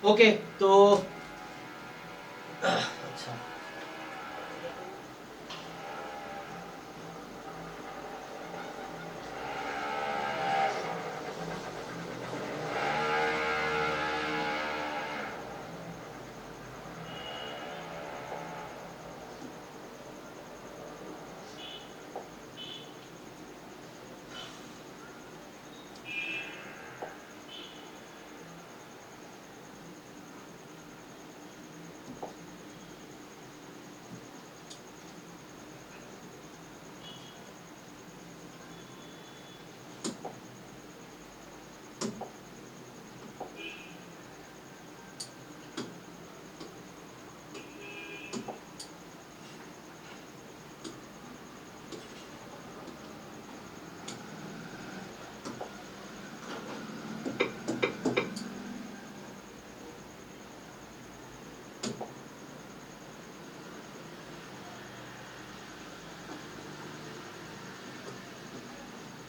Okay तो अच्छा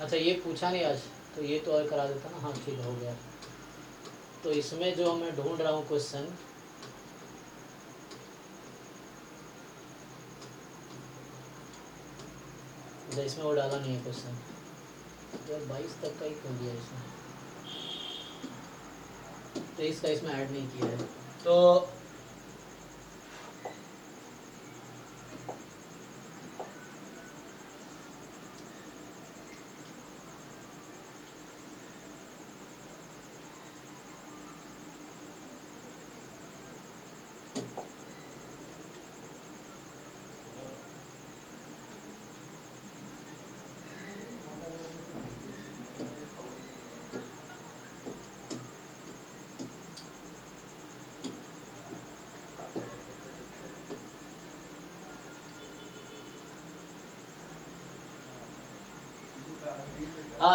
अच्छा, ये पूछा नहीं आज, तो ये तो और करा देता ना। हाँ ठीक हो गया। तो इसमें जो मैं ढूंढ रहा हूँ क्वेश्चन, इसमें वो डाला नहीं है क्वेश्चन यार, 22 तक का ही क्यों दिया इसमें, 23 का इसमें ऐड नहीं किया है। तो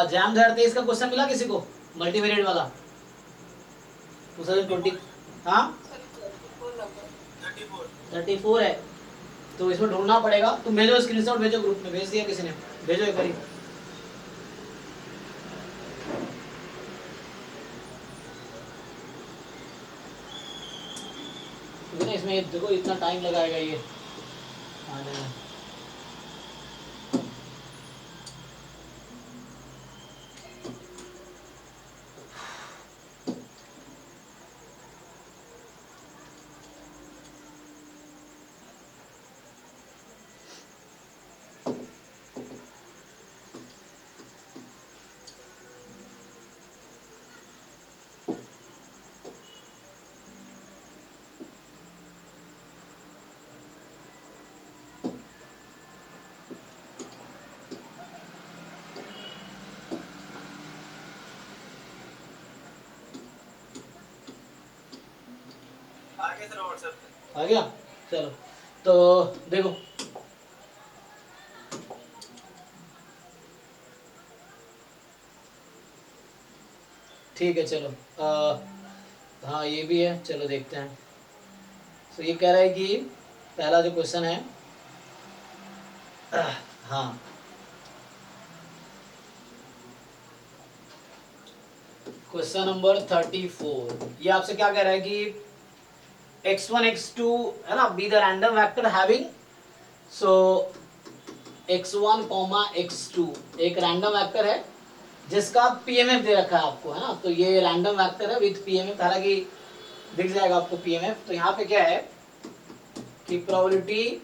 जैम 2023 का क्वेश्चन मिला किसी को, मल्टीवेरिएट वाला 2020? हाँ 34 है, तो इसमें ढूंढना पड़ेगा। तुम भेजो स्क्रीनशॉट, भेजो ग्रुप में, भेज दिया किसी ने, भेजो एक बारी। क्योंकि ना इसमें देखो इतना टाइम लगाएगा ये आने में। आ गया, चलो तो देखो ठीक है, चलो हाँ ये भी है, चलो देखते हैं। तो ये कह रहा है कि पहला जो क्वेश्चन है, हाँ क्वेश्चन नंबर 34, ये आपसे क्या कह रहा है कि x1 x2 है ना, be the random vector having, so x1 x2 एक रैंडम वेक्टर है जिसका पीएमएफ दे रखा है आपको, है ना। तो ये रैंडम वेक्टर है विद पीएमएफ, हालांकि दिख जाएगा आपको पीएमएफ। तो यहाँ पे क्या है कि probability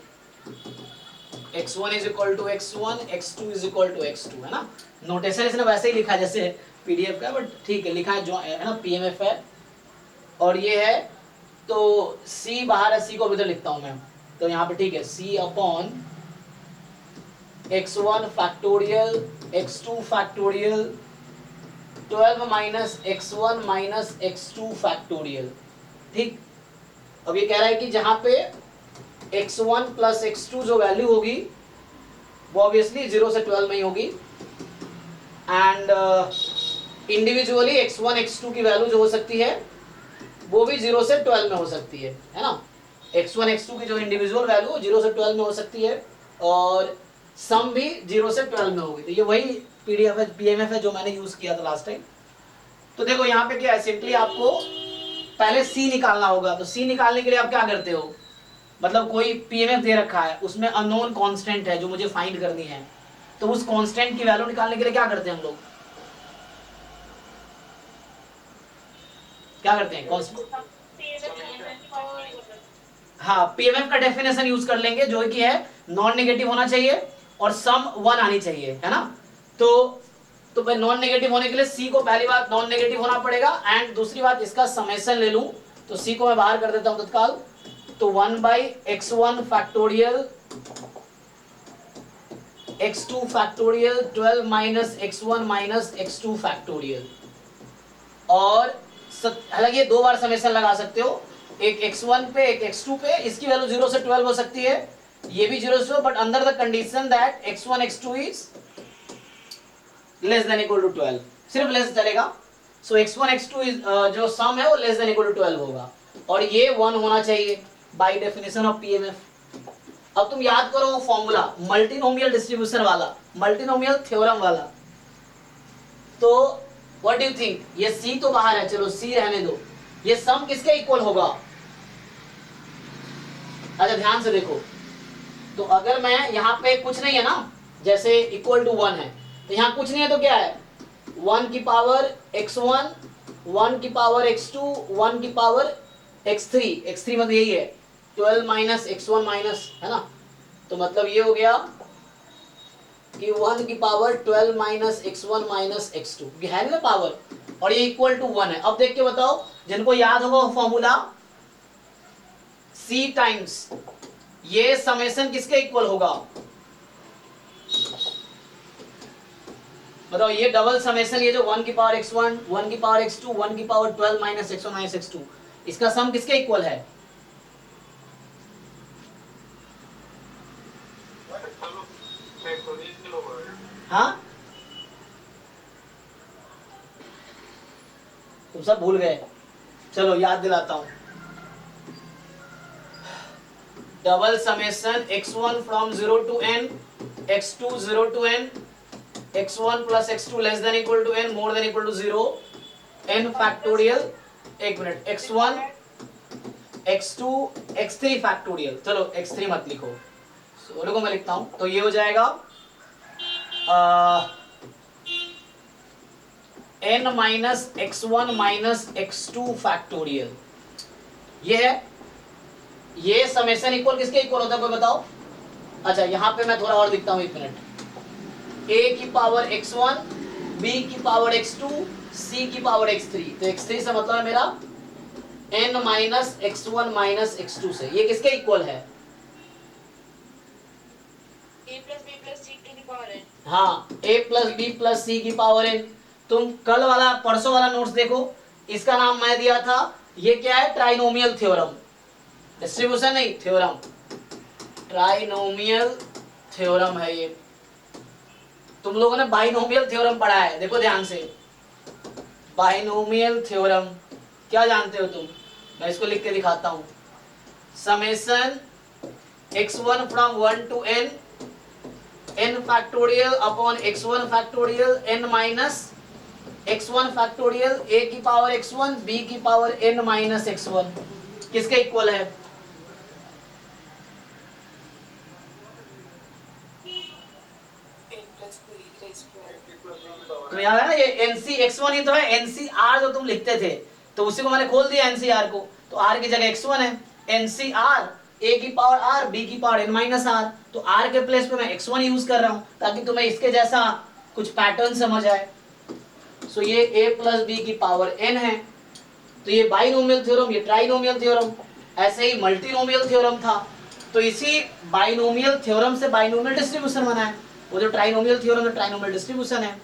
x1 is equal to x1, x2 is equal to x2, है ना। नोटेशन इसने वैसे ही लिखा जैसे पीडीएफ का, बट ठीक है लिखा है, जो है ना पीएमएफ है। और ये है तो c बाहर है, c को भी तो लिखता हूं मैं, तो यहाँ पे ठीक है c upon x1 factorial x2 factorial 12 minus x1 minus x2 factorial. ठीक, अब ये कह रहा है कि जहां पे x1 प्लस x2 जो वैल्यू होगी वो ऑब्वियसली 0 से 12 में ही होगी, एंड इंडिविजुअली x1 x2 की वैल्यू जो हो सकती है वो भी 0 से 12 में हो सकती है ना। x1 x2 की जो इंडिविजुअल वैल्यू 0 से 12 में हो सकती है, और सम भी 0 से 12 में होगी। तो ये वही पीडीएफ है, पीएमएफ है जो मैंने यूज किया था लास्ट टाइम। तो देखो यहाँ पे क्या है, सिंपली आपको पहले सी निकालना होगा। तो सी निकालने के लिए आप क्या करते हो, मतलब कोई पीएमएफ दे रखा है, उसमें अननोन कांस्टेंट है जो मुझे फाइंड करनी है, तो उस कांस्टेंट की वैल्यू निकालने के लिए क्या करते हैं हम लोग, क्या करते हैं हाँ, पीएमएफ का डेफिनेशन यूज कर लेंगे जो कि है नॉन नेगेटिव होना चाहिए और सम 1 आनी चाहिए, है ना। तो भाई नॉन नेगेटिव होने के लिए सी को पहली बात नॉन नेगेटिव होना पड़ेगा, एंड दूसरी बात इसका समेशन ले लूं, तो सी को मैं बाहर कर देता हूं तत्काल। तो 1/x1 factorial x2 factorial 12 minus x1 minus x2 factorial. और हालांकि ये दो बार समेशन लगा सकते हो, एक x1 पे एक x2 पे, इसकी वैल्यू 0 से 12 हो सकती है, ये भी 0 से, but under the condition that x1 x2 is less than equal to 12, सिर्फ लेस चलेगा। सो x1 x2 इज जो सम है वो लेस देन इक्वल टू 12 होगा, और ये 1 होना चाहिए बाय डेफिनेशन ऑफ पीएमएफ। अब तुम याद करो वो फॉर्मूला मल्टीनोमियल डिस्ट्रीब्यूशन वाला, मल्टीनोमियल थ्योरम वाला। तो व्हाट डू यू थिंक, ये सी तो बाहर है, चलो सी रहने दो, ये सम किसके इक्वल होगा। अच्छा ध्यान से देखो, तो अगर मैं यहाँ पे कुछ नहीं है ना, जैसे इक्वल टू 1 है, तो यहाँ कुछ नहीं है तो क्या है 1 की पावर x1, 1 की पावर x2, 1 की पावर x3, x3 मतलब यही है 12 माइनस x1 माइनस, है ना। तो मतलब ये हो गया कि 1 की power 12 minus x1 minus x2, ये है ना पावर, और ये इक्वल टू 1 है। अब देख के बताओ, जिनको याद होगा वो फॉर्मूला c टाइम्स ये समेशन किसके इक्वल होगा, बताओ। ये डबल समेशन, ये जो 1 की पावर x1, 1 की पावर x2, 1 की power 12 minus x1 minus x2, इसका सम किसके इक्वल है। हाँ तुम सब भूल गए, चलो याद दिलाता हूं। Double summation x1 from 0 to n, x2 0 to n, x1 plus x2 less than equal to n more than equal to 0, n factorial, एक minute, x1 x2 x3 factorial, चलो x3 मत लिखो, सोलो को मैं लिखता हूं। तो ये हो जाएगा n minus x1 minus x2 factorial, ये है। ये समेशन इक्वल किसके इक्वल होता है कोई बताओ। अच्छा यहाँ पे मैं थोड़ा और लिखता हूं, एक मिनट, a की पावर x1, b की पावर x2, c की पावर x3, तो x3 से मतलब है मेरा n minus x1 minus x2 से, ये किसके इक्वल है, a plus b plus c to the power n। हाँ a प्लस बी प्लस सी की पावर n। तुम कल वाला परसों वाला नोट्स देखो, इसका नाम मैं दिया था, ये क्या है, ट्राइनोमियल थ्योरम, डिस्ट्रीब्यूशन नहीं थ्योरम, ट्राइनोमियल थ्योरम है ये। तुम लोगों ने बाइनोमियल थ्योरम पढ़ा है, देखो ध्यान से, बाइनोमियल थ्योरम क्या जानते हो तुम, मैं इसको लिख के दिखाता हूं। Summation x1 from 1 to n, n factorial upon x1 factorial n minus x1 factorial, a की पावर x1, b की पावर n माइनस x1, किसके इक्वल है, तो याद है ना ये NC x1 ही तो है, NCR जो तुम लिखते थे, तो उसी को मैंने खोल दिया NCR को, तो R की जगह x1 है, NCR a की पावर r, b की पावर n माइनस r, तो r के प्लेस पे मैं x1 यूज कर रहा हूं ताकि तुम्हें इसके जैसा कुछ पैटर्न समझ आए। सो ये a प्लस बी की पावर n है, तो ये बाइनोमियल थ्योरम, ये ट्राइनोमियल थ्योरम, ऐसे ही मल्टीनोमियल थ्योरम था, तो इसी बाइनोमियल थ्योरम से बाइनोमियल डिस्ट्रीब्यूशन बना है। वो जो ट्राइनोमियल थ्योरम है ट्राइनोमियल डिस्ट्रीब्यूशन है,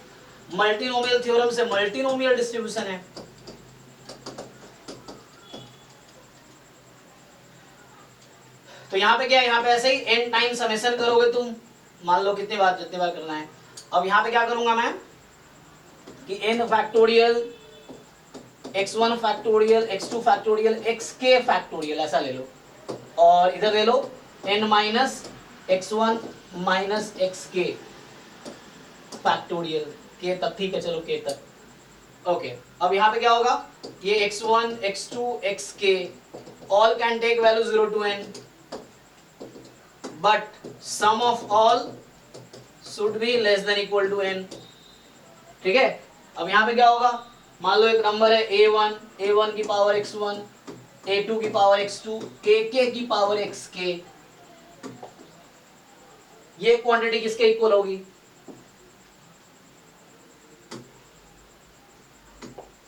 मल्टीनोमियल थ्योरम से मल्टीनोमियल डिस्ट्रीब्यूशन है। तो यहाँ पे क्या है, यहाँ पे ऐसे ही n टाइम समेशन करोगे तुम, मान लो कितनी बार, जितनी बार करना है। अब यहाँ पे क्या करूंगा मैं कि n factorial, x1 factorial, x2 factorial, xk factorial ऐसा ले लो, और इधर ले लो n minus x1 minus xk factorial, k तक, ठीक है चलो k तक, ओके अब यहाँ पे क्या होगा, ये x1 x2 xk all can take value 0 to n but sum of all should be less than equal to n। ठीक है, अब यहाँ पे क्या होगा, मान लो एक नंबर है a1 की पावर x1 a2 की पावर x2 ak की पावर xk, ये क्वांटिटी किसके इक्वल होगी,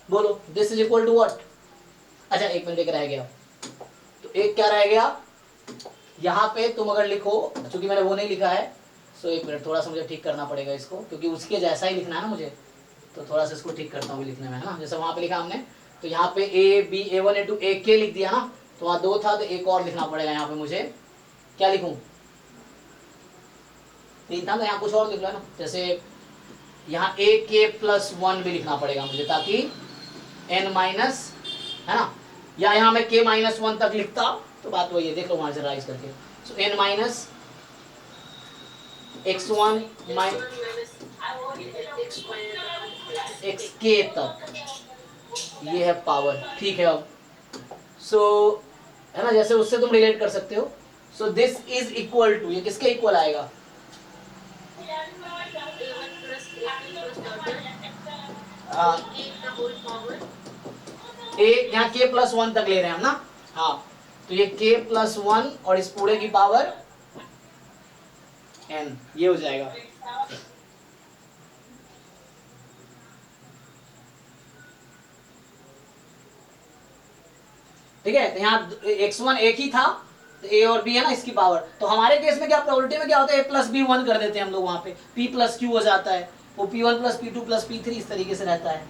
बोलो, this is equal to what. अच्छा एक मिनट, एक रह गया, तो एक क्या रह गया, यहाँ पे तुम अगर लिखो, क्योंकि मैंने वो नहीं लिखा है, सो एक मिनट थोड़ा सा मुझे ठीक करना पड़ेगा इसको, क्योंकि उसके जैसा ही लिखना है ना मुझे, तो थोड़ा सा इसको ठीक करता हूँ लिखने में, है ना। जैसे वहां पे लिखा हमने, तो यहाँ पे A B a1 a2 ak लिख दिया ना, तो वहां 2 था, तो एक और लिखना पड़ेगा यहाँ पे मुझे, क्या लिखूं, 3 था, तो यहाँ कुछ और लिख लो ना, जैसे यहाँ ak+1 भी लिखना पड़ेगा मुझे, ताकि n माइनस, है ना, या यहाँ मैं k-1 तक लिखता तो बात वही है, देख लो वहां से राइज करके, सो n माइनस x1 xk तक, ये है पावर, ठीक है। अब सो है ना, जैसे उससे तुम रिलेट कर सकते हो, so this is equal to, ये किसके इक्वल आएगा, ए यहाँ k+1 तक ले रहे हैं हम ना, हाँ, तो ये k+1 और इस पूरे की पावर n, ये हो जाएगा। ठीक है, तो यहाँ x1 एक ही था, तो a और b है ना इसकी पावर, तो हमारे केस में क्या प्रोबेबिलिटी में क्या होता है, a+b1 कर देते हैं हम लोग, वहां पे p+q हो जाता है, वो p1 + p2 + p3 इस तरीके से रहता है,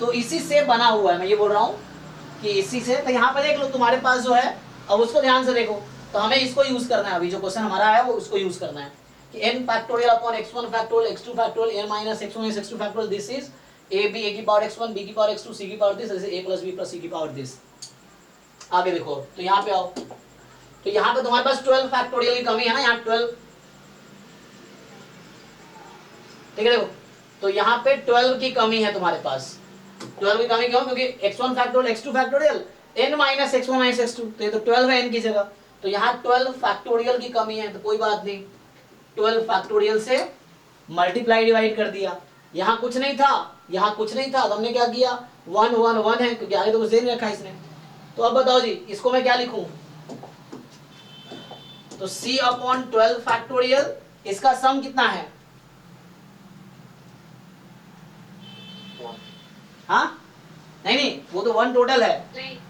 तो इसी से बना हुआ है, मैं ये बोल रहा हूँ कि इसी से, तो यहाँ पे देख लो तुम्हारे पास जो है, अब उसको ध्यान से देखो, तो हमें इसको यूज करना है, अभी जो क्वेश्चन हमारा है वो उसको यूज करना है कि n factorial upon x1 factorial x2 factorial n minus x1 x2 factorial, this is a की पावर x1 b की पावर x2 c की power this, a + b + c की पावर दिस। आगे देखो, तो यहाँ पे आओ, तो यहाँ पे तुम्हारे पास 12 फैक्टोरियल की कमी है ना, यहाँ 12, ठीक है, देखो, तो यहाँ पे 12 की कमी है तुम्हारे पास, 12 की कमी क्यों, क्योंकि x1 factorial x2 factorial n minus x1 minus x2, तो ये तो 12 है n की जगह, तो यहाँ 12 फैक्टोरियल की कमी है, तो कोई बात नहीं, 12 फैक्टोरियल से मल्टीप्लाई डिवाइड कर दिया, यहाँ कुछ नहीं था, यहाँ कुछ नहीं था, तो हमने क्या किया, 1 1 1 है, क्योंकि आगे तो कुछ दे नहीं रखा इसने, तो अब बताओ जी इसको मैं क्या लिखूं, तो c अपॉन 12 फैक्टोरियल, इसका सम कितना है, हाँ नहीं नहीं, वो तो 1 टोटल है,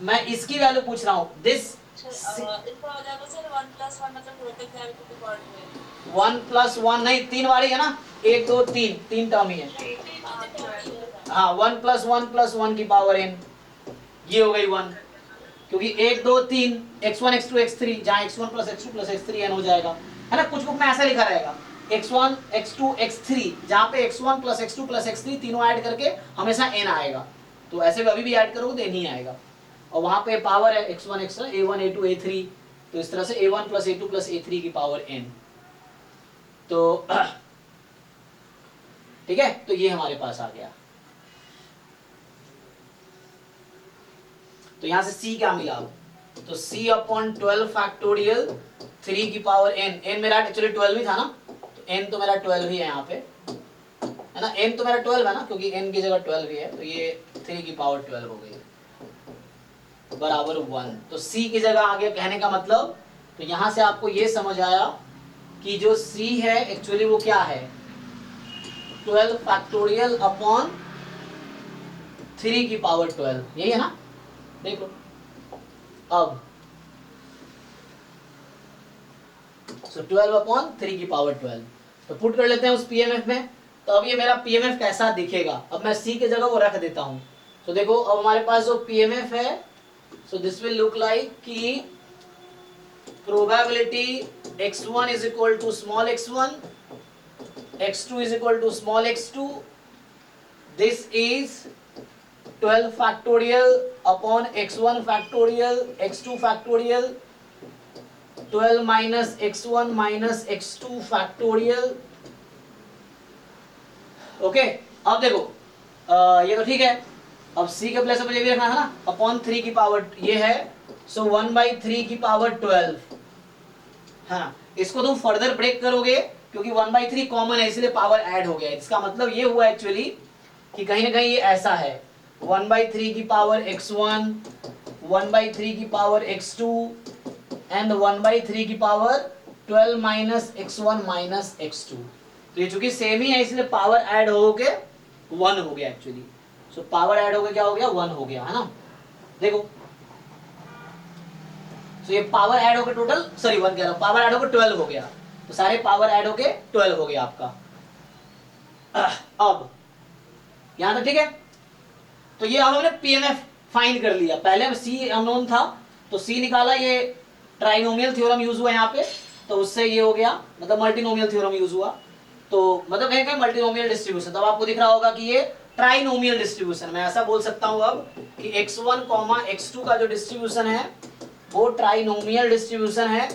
मैं इसकी वैल्यू पूछ रहा हूँ, दिस इसका हो जाएगा सर 1+1 मतलब टोटल वैल्यू के पार्ट में 1+1 नहीं, 3 वाली है ना, 1 2 3 3 टर्म ही है, हाँ 1+1+1 की पावर n, ये हो गई 1, क्योंकि 1 2 3 x1 x2 x3, जहाँ x1 + x2 + x3 n हो जाएगा, है ना, कुछ बुक में ऐसा लिखा रहेगा x1 x2 x3, जहाँ पे x1 + x2 + x3 तीनों ऐड करके हमेशा n आएगा, तो ऐसे अभी भी ऐड करोगे तो n ही आएगा, और वहां पे पावर है x1 x a1 a2 a3, तो इस तरह से a1 + a2 + a3 की पावर n, तो ठीक है, तो ये हमारे पास आ गया, तो यहां से c क्या मिला, तो c अपॉन 12 फैक्टोरियल 3 की पावर n, n मेरा एक्चुअली 12 ही था ना, तो n तो मेरा 12 ही है यहाँ पे, है ना, n तो मेरा 12 है ना, क्योंकि n की जगह 12 ही है, तो ये 3 की पावर 12 हो गई बराबर 1, तो c की जगह आ गया, कहने का मतलब, तो यहां से आपको ये समझ आया कि जो c है एक्चुअली वो क्या है, 12 फैक्टोरियल अपॉन 3 की पावर 12, यही है ना, देख लो, अब सो 12 अपॉन 3 की पावर 12, तो पुट कर लेते हैं उस पीएमएफ में, तो अब ये मेरा पीएमएफ कैसा दिखेगा, अब मैं c की जगह वो रख देता हूं, तो देखो अब हमारे पास जो पीएमएफ है, सो दिस विल लुक लाइक कि probability x1 is equal to small x1, x2 is equal to small x2, this is 12 factorial upon x1 factorial x2 factorial 12 minus x1 minus x2 factorial, okay. अब देखो ये तो ठीक है। अब c के place पर ये भी रखना है ना, अपॉन 3 की पावर ये है, सो 1/3 की पावर 12। हाँ, इसको तुम फर्दर ब्रेक करोगे क्योंकि 1/3 कॉमन है इसलिए पावर ऐड हो गया। इसका मतलब ये हुआ एक्चुअली कि कहीं ना कहीं ये ऐसा है, 1/3 की पावर x1, 1/3 की पावर x2 एंड 1/3 की power 12 minus x1 minus x2। तो ये चूंकि सेम ही है इसलिए पावर ऐड हो के 1 हो गया एक्चुअली। सो पावर ऐड हो गया, क्या हो गया, 1 हो गया, है ना। देखो, तो ये पावर ऐड होकर टोटल, सॉरी 1 कह रहा हूं, पावर ऐड होकर 12 हो गया। तो सारे पावर ऐड होके 12 हो गया आपका। अब यहां तक ठीक है। तो ये अब हमने पीएमएफ फाइंड कर लिया। पहले सी अननोन था तो सी निकाला, ये ट्राइनोमियल थ्योरम यूज हुआ यहाँ पे, तो उससे ये हो गया, मतलब मल्टीनोमियल थ्योरम यूज हुआ। तो मतलब कहीं कहीं मल्टीनोमियल डिस्ट्रीब्यूशन, तब आपको दिख रहा होगा कि ये ट्राइनोमियल डिस्ट्रीब्यूशन। मैं ऐसा बोल सकता हूं अब कि x1, x2 का जो डिस्ट्रीब्यूशन है वो ट्राइनोमियल डिस्ट्रीब्यूशन है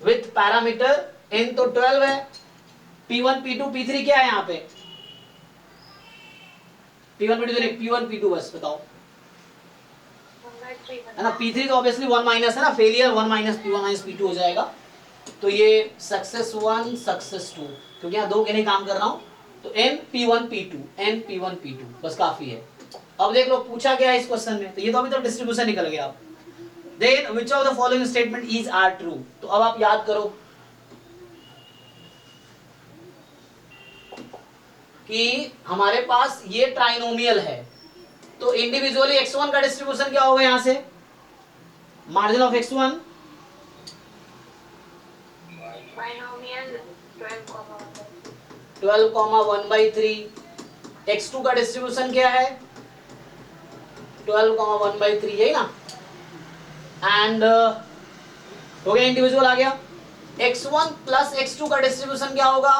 विथ पैरामीटर n तो 12 है, p1 p2 p3 क्या है यहाँ पे, p1 p2 नहीं, p1 p2 बस बताओ, है ना। p3 तो ऑब्वियसली 1 माइनस है ना, failure 1 minus p1 minus p2 हो जाएगा। तो ये सक्सेस 1 सक्सेस 2, क्योंकि यहाँ दो के नहीं काम कर रहा हूँ, तो n p1 p2 n p1 p2 बस काफी है। अब देख लो पूछा गया है इस क्वेश्चन में, तो ये तो अभी तो डिस्ट्रीब्यूशन निकल गया। आप then which of the following statement is are true. तो अब आप याद करो कि हमारे पास ये ट्राइनोमियल है, तो इंडिविजुअली x1 का डिस्ट्रीब्यूशन क्या होगा, यहां से मार्जिन ऑफ x1 12,1/3, x2 का डिस्ट्रीब्यूशन क्या है 12,1/3, यही ना। एंड हो गया, इंडिविजुअल आ गया। x1 प्लस x2 का डिस्ट्रीब्यूशन क्या होगा,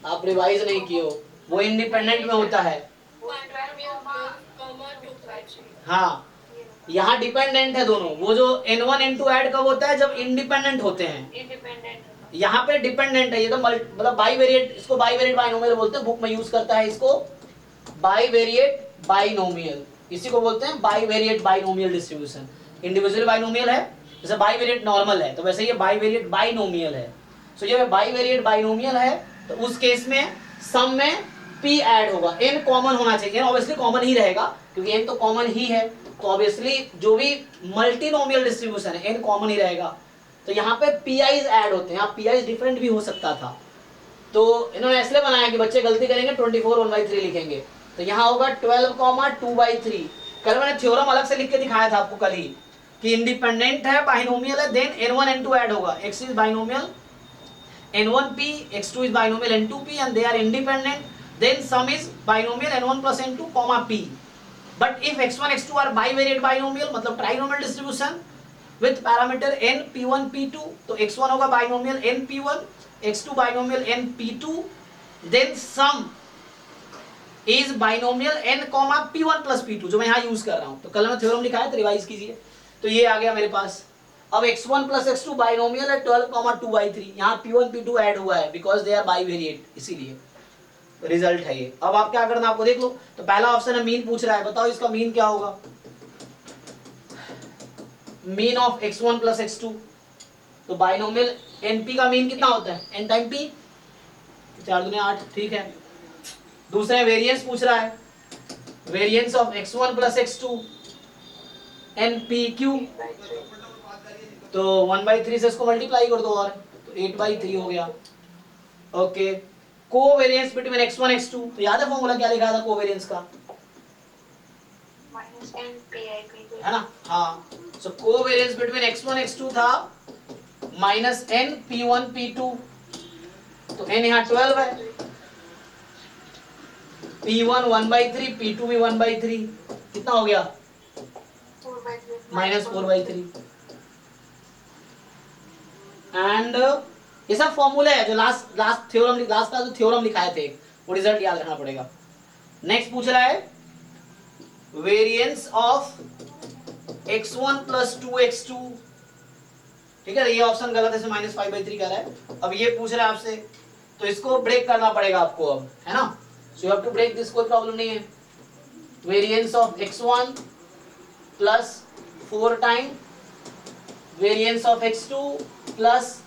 आप रिवाइज नहीं किए हो, वो इंडिपेंडेंट में होता है। हाँ, यहाँ डिपेंडेंट है दोनों। वो जो n1 n2 ऐड कब होता है, जब इंडिपेंडेंट होते हैं। यहाँ पे डिपेंडेंट है, ये तो मतलब बाईवेरिएट, इसको बाईवेरिएट बाइनोमियल बोलते हैं, बुक में यूज करता है इसको बाईवेरिएट बाइनोमियल, इसी को बोलते हैं bivariate binomial distribution. Individual binomial है, जैसे बाईवेरिएट नॉर्मल है, तो वैसे ये बाईवेरिएट बाइनोमियल है। सो ये बाईवेरिएट बाइनोमियल है, तो उस केस में सम में p ऐड होगा, n कॉमन होना चाहिए, ऑब्वियसली कॉमन ही रहेगा क्योंकि n तो कॉमन ही है, तो ऑब्वियसली जो भी मल्टीनोमियल डिस्ट्रीब्यूशन है n कॉमन ही रहेगा। तो यहाँ पे pi's ऐड होते हैं, यहाँ pi's डिफरेंट भी हो सकता था, तो इन्होंने इसलिए बनाया कि बच्चे गलती करेंगे 24 1/3 लिखेंगे, तो यहाँ होगा 12,2/3। कल मैंने थ्योरम अलग से लिख के दिखाया था आपको कल ही कि इंडिपेंडेंट है, बाइनोमियल है, देन n1 n2 ऐड होगा, x is binomial n1p, x2 is binomial n2p and they are independent, then sum is binomial n1 plus n2 comma p। but if x1 x2 are bivariate binomial मतलब trinomial distribution with parameter n p1 p2, तो x1 होगा binomial n p1, x2 binomial n p2, then sum is binomial n comma p1 plus p2, जो मैं यहाँ use कर रहा हूँ। तो कल मैं थ्योरम लिखा है, तो रिवाइज कीजिए। तो ये आ गया मेरे पास। अब x1 प्लस x2 बाइनोमियल है 12,2/3, यहाँ p1 p2 ऐड हुआ है बिकॉज दे आर बाइवेरिएट, इसीलिए रिजल्ट है ये। अब आप क्या करना, आपको देख लो, तो पहला ऑप्शन है मीन पूछ रहा है, बताओ इसका मीन क्या होगा, mean of x1 plus x2। तो बाइनोमियल np का मीन कितना होता है, n टाइम p, 4 दूनी 8, ठीक है। दूसरा वेरिएंस पूछ रहा है, variance of x1 plus x2 npq, तो 1/3 से इसको मल्टीप्लाई कर दो और तो 8/3 हो गया। Okay, covariance between x1 x2, तो याद है फॉर्मूला क्या लिखा था कोवेरिएंस का, है ना। हाँ, सो कोवेरिएंस बिटवीन x1 x2 था माइनस n p1 p2, तो n यहाँ 12 है, p1 1/3 p2 भी 1/3, कितना हो गया माइनस 4/3। एंड ये सब फॉर्मूले है जो लास्ट का जो थ्योरम लिखाए थे, वो रिजल्ट याद रखना पड़ेगा। नेक्स्ट पूछ रहा है variance of x1 plus 2x2, ठीक है, ये ऑप्शन गलत है, इसे -5/3 कह रहा है। अब ये पूछ रहा है आपसे, तो इसको ब्रेक करना पड़ेगा आपको अब, है ना। So you have to break this, कोई प्रॉब्लम नहीं है। Variance of x1 plus 4 time variance of x2 plus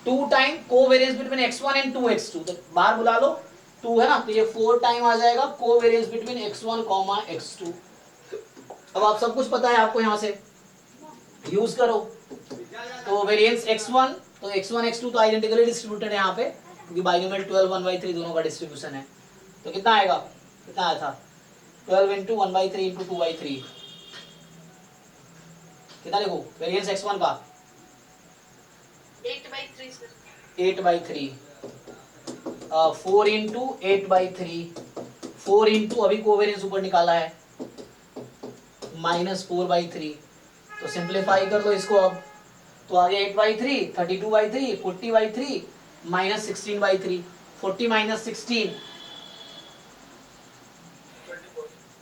2 time covariance between x1 and 2x2, तो बाहर बुला लो 2 है ना, तो ये 4 टाइम आ जाएगा कोवेरिएंस बिटवीन x1, x2। अब आप सब कुछ पता है आपको, यहां से यूज करो। तो वेरिएंस x1, तो x1 x2 तो आइडेंटिकली डिस्ट्रीब्यूटेड है यहाँ पे, क्योंकि बाइनोमियल 12 1/3 दोनों का डिस्ट्रीब्यूशन है। तो कितना आएगा, कितना आया था 12 इंटू 1/3 इंटू 2/3, कितना लिखो वेरिएंस x1 का 8/3 सर। 8/3, 4 इंटू 8/3, 4 इंटू अभी कोवेरिएंस ऊपर निकाला है -4/3, तो सिंप्लीफाई कर लो इसको अब, तो आ गया 8/3, 32/3, 40/3, -16/3, 40 - 16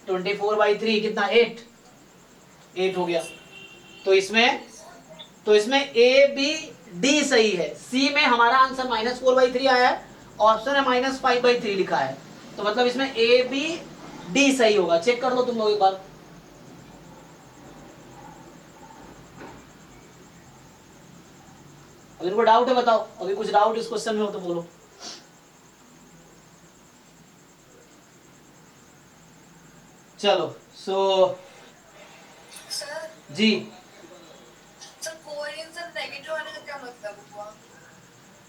24/3, कितना 8 हो गया। तो इसमें ए बी डी सही है, सी में हमारा आंसर -4/3 आया है, ऑप्शन है -5/3 लिखा है, तो मतलब इसमें ए बी डी सही होगा। चेक कर लो तुम लोग एक बार। अगर कोई डाउट है बताओ, अभी कुछ डाउट इस क्वेश्चन में हो तो बोलो। चलो सर जी, कोवेरिएंस नेगेटिव आने का क्या मतलब हुआ?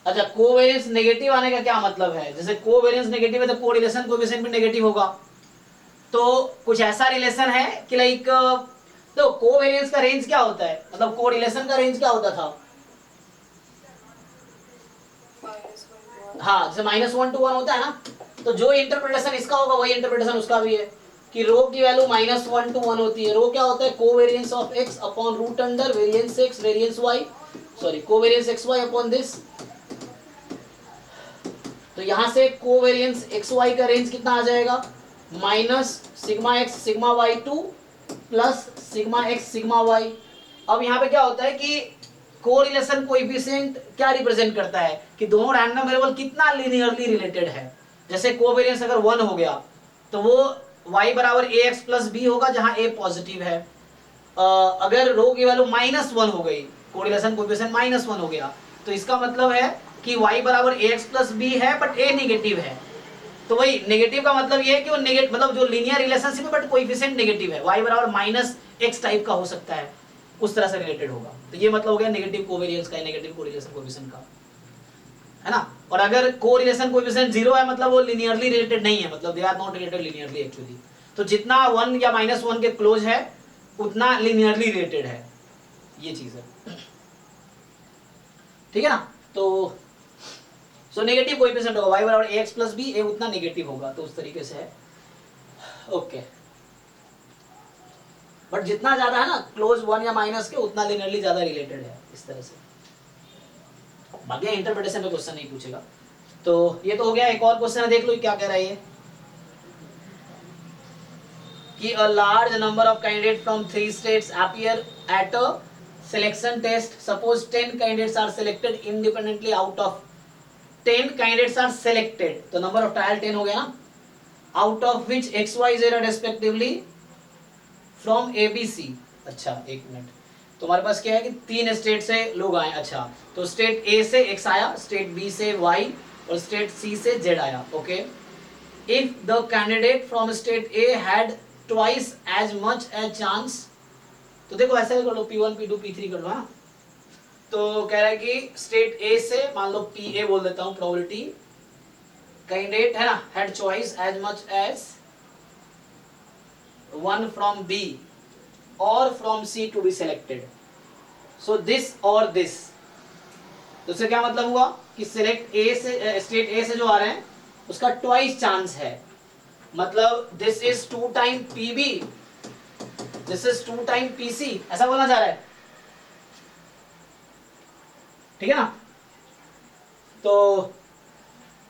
अच्छा कोवेरिएंस नेगेटिव आने का क्या मतलब है, जैसे कोवेरिएंस नेगेटिव है तो कोरिलेशन कोएफिशिएंट भी नेगेटिव होगा। तो कुछ ऐसा रिलेशन है कि लाइक, तो कोवेरिएंस का रेंज क्या होता है, मतलब कोरिलेशन का रेंज क्या होता था, हाँ जैसे -1 to 1 होता है ना, तो जो इंटरप्रिटेशन इसका होगा वही इंटरप्रिटेशन उसका भी है, कि रो की वैल्यू -1 to 1 होती है। रो क्या होता है, covariance of x upon root under variance x variance y, sorry covariance xy upon this. तो यहां से कोवेरिएंस xy का रेंज कितना आ जाएगा, -σx σy2 plus σx σy। अब यहाँ पे क्या होता है कि कोरिलेशन कोएफिशिएंट क्या रिप्रेजेंट करता है, कि दोनों रैंडम वेरिएबल कितना लीनियरली रिलेटेड है। जैसे कोवेरिएंस अगर 1 हो गया तो वो y बराबर ax प्लस b होगा, जहां a पॉजिटिव है। अगर रो की वैल्यू -1 हो गई, कोरिलेशन कोएफिशिएंट -1 हो गया, तो इसका मतलब है कि y बराबर ax प्लस b है बट a नेगेटिव है। तो वही नेगेटिव का मतलब ये है कि वो नेगेटिव मतलब जो लीनियर रिलेशनशिप है बट कोएफिशिएंट नेगेटिव है, y बराबर -x टाइप का हो सकता है, उस तरह से रिलेटेड होगा। तो ये मतलब हो गया नेगेटिव कोवेरिएंस का, नेगेटिव कोरिलेशन कोएफिशिएंट का, है ना। और अगर कोरिलेशन कोएफिशिएंट 0 है मतलब वो लिनियरली रिलेटेड नहीं है, मतलब they are not related linearly actually. तो जितना 1 या -1 के क्लोज है उतना लिनियरली रिलेटेड है, ये चीज है, ठीक है ना। तो सो नेगेटिव कोएफिशिएंट होगा y बराबर ax प्लस b, a उतना नेगेटिव होगा, तो उस तरीके से है, ओके। बट जितना ज्यादा है ना क्लोज 1 या माइनस के, उतना लिनियरली ज्यादा रिलेटेड है, इस तरह से। बाकी इंटरप्रिटेशन पे क्वेश्चन नहीं पूछेगा। तो ये तो हो गया, एक और क्वेश्चन है, देख लो क्या कह रहा है ये, कि a large number of candidates from 3 states appear at a selection test. Suppose 10 candidates are selected independently. Out of 10 candidates are selected, तो number of trial 10 हो गया ना, out of which x y z are respectively from a b c। अच्छा एक minute, तुम्हारे पास क्या है कि 3 स्टेट से लोग आए, अच्छा तो स्टेट ए से x आया, स्टेट बी से y और स्टेट सी से z आया, okay. If the candidate from state A had twice as much as chance, तो देखो ऐसा कर लो P1 P2 P3 कर लो, हाँ। तो कह रहा है कि स्टेट A से मान लो PA बोल देता हूँ, प्रोबेबिलिटी कैंडिडेट है ना, had choice as much as one from B or from C to be selected, so this or this। तो इससे क्या मतलब हुआ कि सिलेक्ट A से, स्टेट A से जो आ रहे हैं उसका ट्वाइस चांस है, मतलब this is 2 time PB, this is 2 time PC, ऐसा बोलना चाह रहा है, ठीक है ना। तो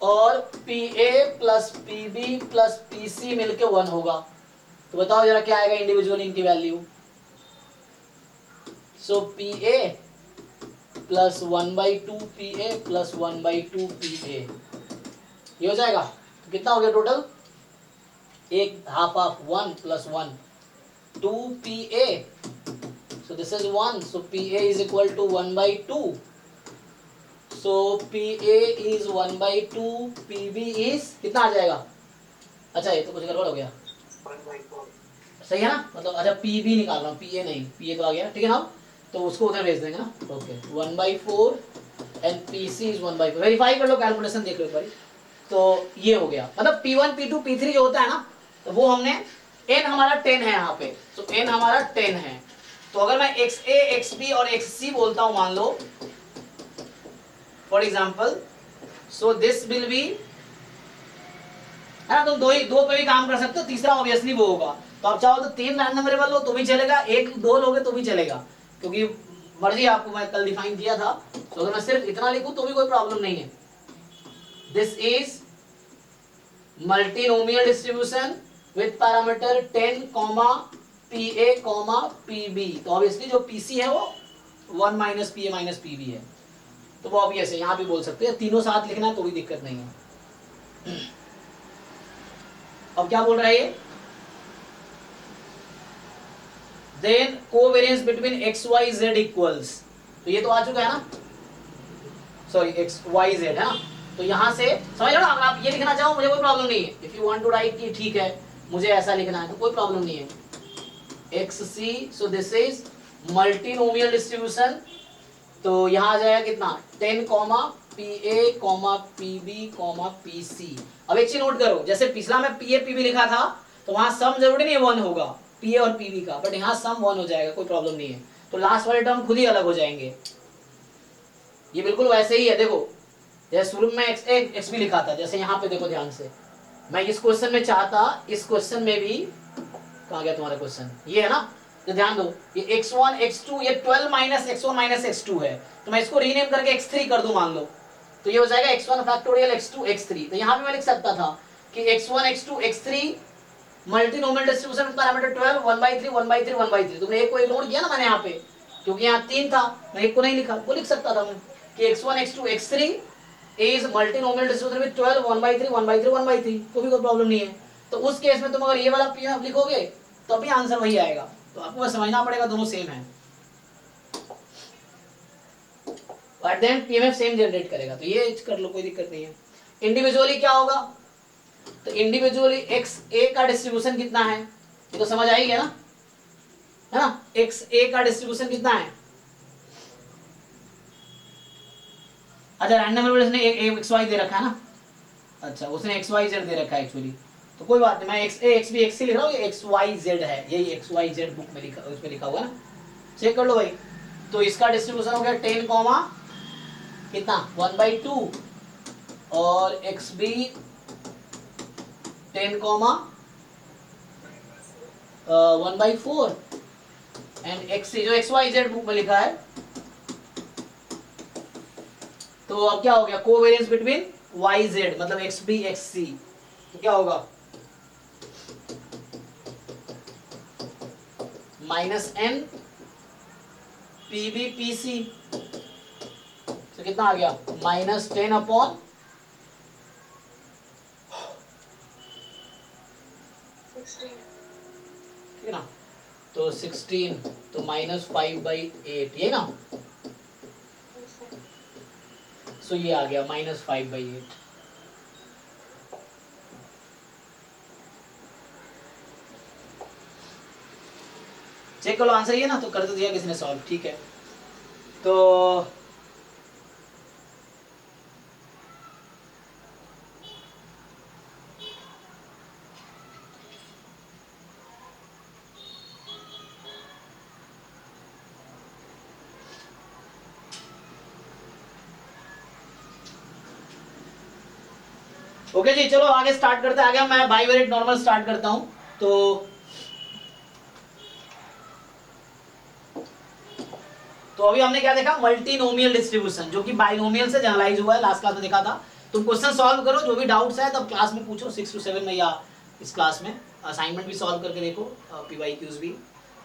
और PA plus PB plus PC मिलके 1 होगा, तो बताओ जरा क्या आएगा इंडिविजुअल इनकी value, so P A plus 1/2 P A plus 1/2 P A, ये हो जाएगा। तो कितना हो गया टोटल, एक half half 1 + 1 2 P A, so this is 1, so PA is equal to 1/2, so PA is 1/2, PB is कितना आ जाएगा, अच्छा ये तो कुछ गड़बड़ हो गया, 1/4 सही है ना, मतलब अच्छा PB निकाल रहा हूँ, PA नहीं, PA तो आ गया, ठीक है ना, तो उसको उधर भेज देंगे ना, okay 1/4 and PC is 1/4, verify कर लो, कैलकुलेशन देख लो एक बारी, तो ये हो गया, मतलब P1 P2 P3 जो होता है ना, तो वो हमने n हमारा 10 है यहाँ पे, तो n हमारा 10 है, तो अगर मैं XA XB और XC बोलता हूँ, मान लो for example, so this will be, है ना, तुम दो पे भी काम कर सकते हो, तीसरा ऑब्वियसली वो होगा, तो आप चाहो तो 3 रैंडम वेरिएबल लो तो भी चलेगा, 1 2 लोगे तो भी चलेगा, क्योंकि मर्जी आपको, मैं कल डिफाइन किया था, तो अगर मैं सिर्फ इतना लिखूं तो भी कोई प्रॉब्लम नहीं है। This is multinomial distribution with parameter 10, PA, PB, तो ऑब्वियसली जो PC है वो 1 - PA - PB है, तो वो ऑब्वियस है, यहाँ भी बोल सकते हैं, तीनों साथ लिखना है तो भी दिक्कत नहीं है। अब क्या बोल रहा है ये, then covariance between XYZ equals, तो ये तो आ चुका है ना, सॉरी XYZ है ना, तो यहाँ से समझ लो ना, अगर आप ये लिखना चाहो मुझे कोई प्रॉब्लम नहीं है, if you want to write कि ठीक है मुझे ऐसा लिखना है तो कोई प्रॉब्लम नहीं है, XC, so this is multinomial distribution, तो यहाँ आ जाएगा कितना 10, PA, PB, PC। अब एक चीज नोट करो, जैसे पिछला में PA PB लिखा था तो वहां सम जरूरी नहीं है 1 होगा PA और PB का, बट यहाँ सम 1 हो जाएगा, कोई प्रॉब्लम नहीं है, तो लास्ट वाले टर्म खुद ही अलग हो जाएंगे, ये बिल्कुल वैसे ही है, देखो जैसे शुरू में XA XB लिखा था, जैसे यहाँ पे देखो ध्यान से, मैं इस क्वेश्चन में चाहता, इस क्वेश्चन में भी, कहाँ गया तुम्हारा क्वेश्चन, ये है ना, तो ध्यान दो, ये x1 x2, ये 12 - x1 - x2 है, तो मैं इसको रीनेम करके x3 कर दूं मान लो, तो ये हो जाएगा x1 फैक्टोरियल x2 x3, तो यहाँ पे मैं लिख सकता था कि x1 x2 x3 multinomial distribution with parameter 12 1/3 1/3 1/3, तुमने एक को इग्नोर किया ना मैंने यहाँ पे, क्योंकि यहाँ 3 था, मैं एक को नहीं लिखा, वो लिख सकता था मैं कि x1 x2 x3 is multinomial distribution with 12 1/3 1/3 1/3, तो भी कोई प्रॉब्लम नहीं है, तो उस केस में तुम अगर ये वाला पीएफ लिखोगे तो अभी आंसर वही आएगा, तो आपको बस समझना पड़ेगा दोनों सेम है, but then PMF same generate करेगा, तो ये कर लो, कोई दिक्कत नहीं है। इंडिविजुअली क्या होगा, तो इंडिविजुअली XA का डिस्ट्रीब्यूशन कितना है, ये तो समझ आई गया ना, है ना, XA का डिस्ट्रीब्यूशन कितना है, अच्छा रैंडम वेरिएबल ने XY दे रखा है ना, अच्छा उसने XYZ दे रखा है एक्चुअली, तो कोई बात नहीं, मैं XA XB XC लिख रहा हूँ, ये XYZ है, यही XYZ बुक में लिखा, उसमें लिखा हुआ है ना, चेक कर लो भाई, तो इसका डिस्ट्रीब्यूशन हो गया 10, कितना 1/2, और XB 10, 1/4, एंड XC जो XYZ बुक में लिखा है, तो अब क्या हो गया, कोवेरिएंस बिटवीन YZ मतलब XB XC, तो क्या होगा -n PB PC, तो कितना आ गया -10 अपॉन 16, ठीक है ना, तो 16, तो -5/8, ये ना, सो ये आ गया -5/8, चेक करो आंसर ये ना, तो कर तो दिया किसी ने सॉल्व, ठीक है, तो ओके जी, चलो आगे स्टार्ट करते हैं, आगे मैं बाइवेरिएट नॉर्मल स्टार्ट करता हूं, तो अभी हमने क्या देखा, मल्टीनोमियल डिस्ट्रीब्यूशन, जो कि बाइनोमियल से जनरलाइज हुआ है, लास्ट क्लास में देखा था, तुम क्वेश्चन सॉल्व करो, जो भी डाउट्स है तब क्लास में पूछो 6 to 7 में, या इस क्लास में असाइनमेंट भी सॉल्व करके देखो, PYQs भी,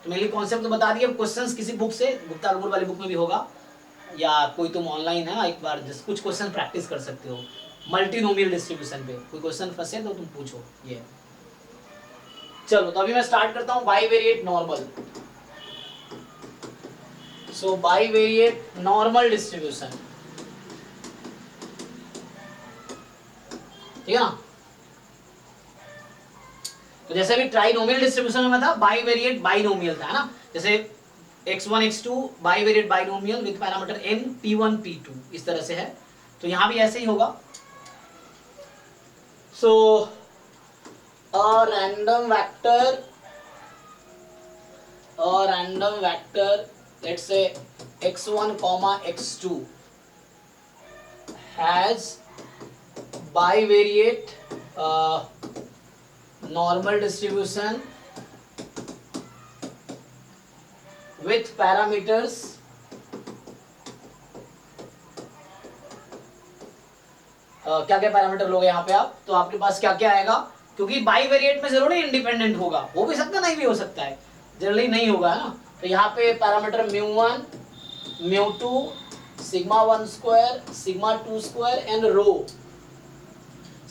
तो मेनली कॉन्सेप्ट तो बता दिया, क्वेश्चंस किसी बुक से, गुप्ता बोर्ड वाली बुक में भी होगा, या कोई तुम ऑनलाइन है ना एक बार जस्ट कुछ क्वेश्चन प्रैक्टिस कर सकते हो मल्टीनोमियल डिस्ट्रीब्यूशन पे, कोई क्वेश्चन फंसे तो तुम पूछो ये। चलो तो अभी मैं स्टार्ट करता हूँ बाईवेरिएट नॉर्मल। सो बाईवेरिएट नॉर्मल डिस्ट्रीब्यूशन, ठीक है ना। तो जैसे अभी ट्राइनोमियल डिस्ट्रीब्यूशन में था, बाईवेरिएट बाइनोमियल था, है ना। जैसे x1 x2 bivariate binomial with parameter n p1 p2 इस तरह से है, तो यहां भी ऐसे ही होगा। सो a random vector let's say x1 comma x2 has bivariate normal distribution with parameters क्या क्या पैरामीटर लोगे यहाँ पे आप, तो आपके पास क्या क्या आएगा, क्योंकि बाईवेरिएट में जरूर इंडिपेंडेंट होगा, हो भी सकता है नहीं भी हो सकता है, जनरली नहीं होगा ना। तो यहाँ पे पैरामीटर μ1 μ2 σ1 स्क्वायर σ2 स्क्वायर एंड रो,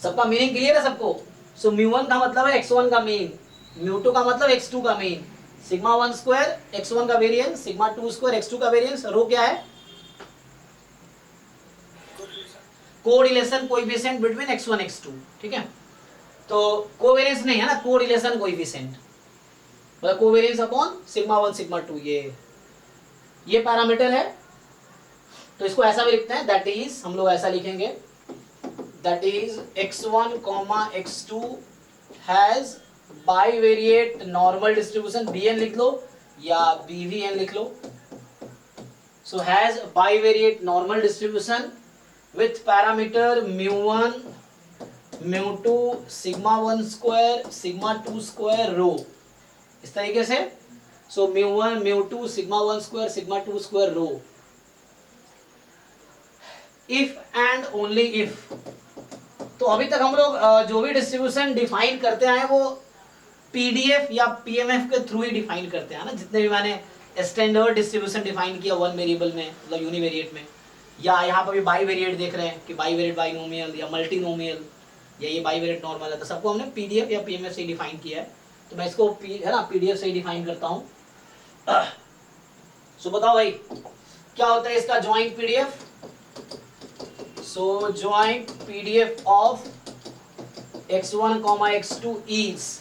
सबका मीनिंग क्लियर है सबको। सो μ1 का मतलब है x1 का मीन, μ2 का मतलब x2 का मीन, σ1 स्क्वायर x1 का वेरिएंस, σ2 स्क्वायर x2 का वेरिएंस, रो क्या है correlation coefficient between x1 x2, ठीक है। तो कोवेरिएंस नहीं है ना, कोरिलेशन कोएफिशिएंट मतलब कोवेरिएंस अपॉन σ1 σ2, ये पैरामीटर है। तो इसको ऐसा भी लिखते हैं, दैट इज, हम लोग ऐसा लिखेंगे, that is x1 x2 has bivariate normal distribution, bn लिख लो या bvn लिख लो। So has bivariate normal distribution with parameter μ1 μ2 σ1 square σ2 square rho, इस तरीके से। So μ1 μ2 σ1 square σ2 square rho. If and only if, तो अभी तक हम लोग जो भी डिस्ट्रीब्यूशन डिफाइन करते आए वो पीडीएफ या पीएमएफ के थ्रू ही डिफाइन करते हैं ना, जितने भी मैंने स्टैंडर्ड डिस्ट्रीब्यूशन डिफाइन किया वन वेरिएबल में, मतलब यूनिवेरिएट में, या यहाँ पर भी बाईवेरिएट देख रहे हैं कि बाईवेरिएट बाइनोमियल या मल्टीनोमियल, या ये बाईवेरिएट नॉर्मल है, तो सबको हमने पीडीएफ या पीएमएफ से डिफाइन किया है। तो मैं इसको है ना पीडीएफ से ही डिफाइन करता हूँ। सो बताओ भाई क्या होता है इसका joint PDF. So joint PDF of x1 x2 is,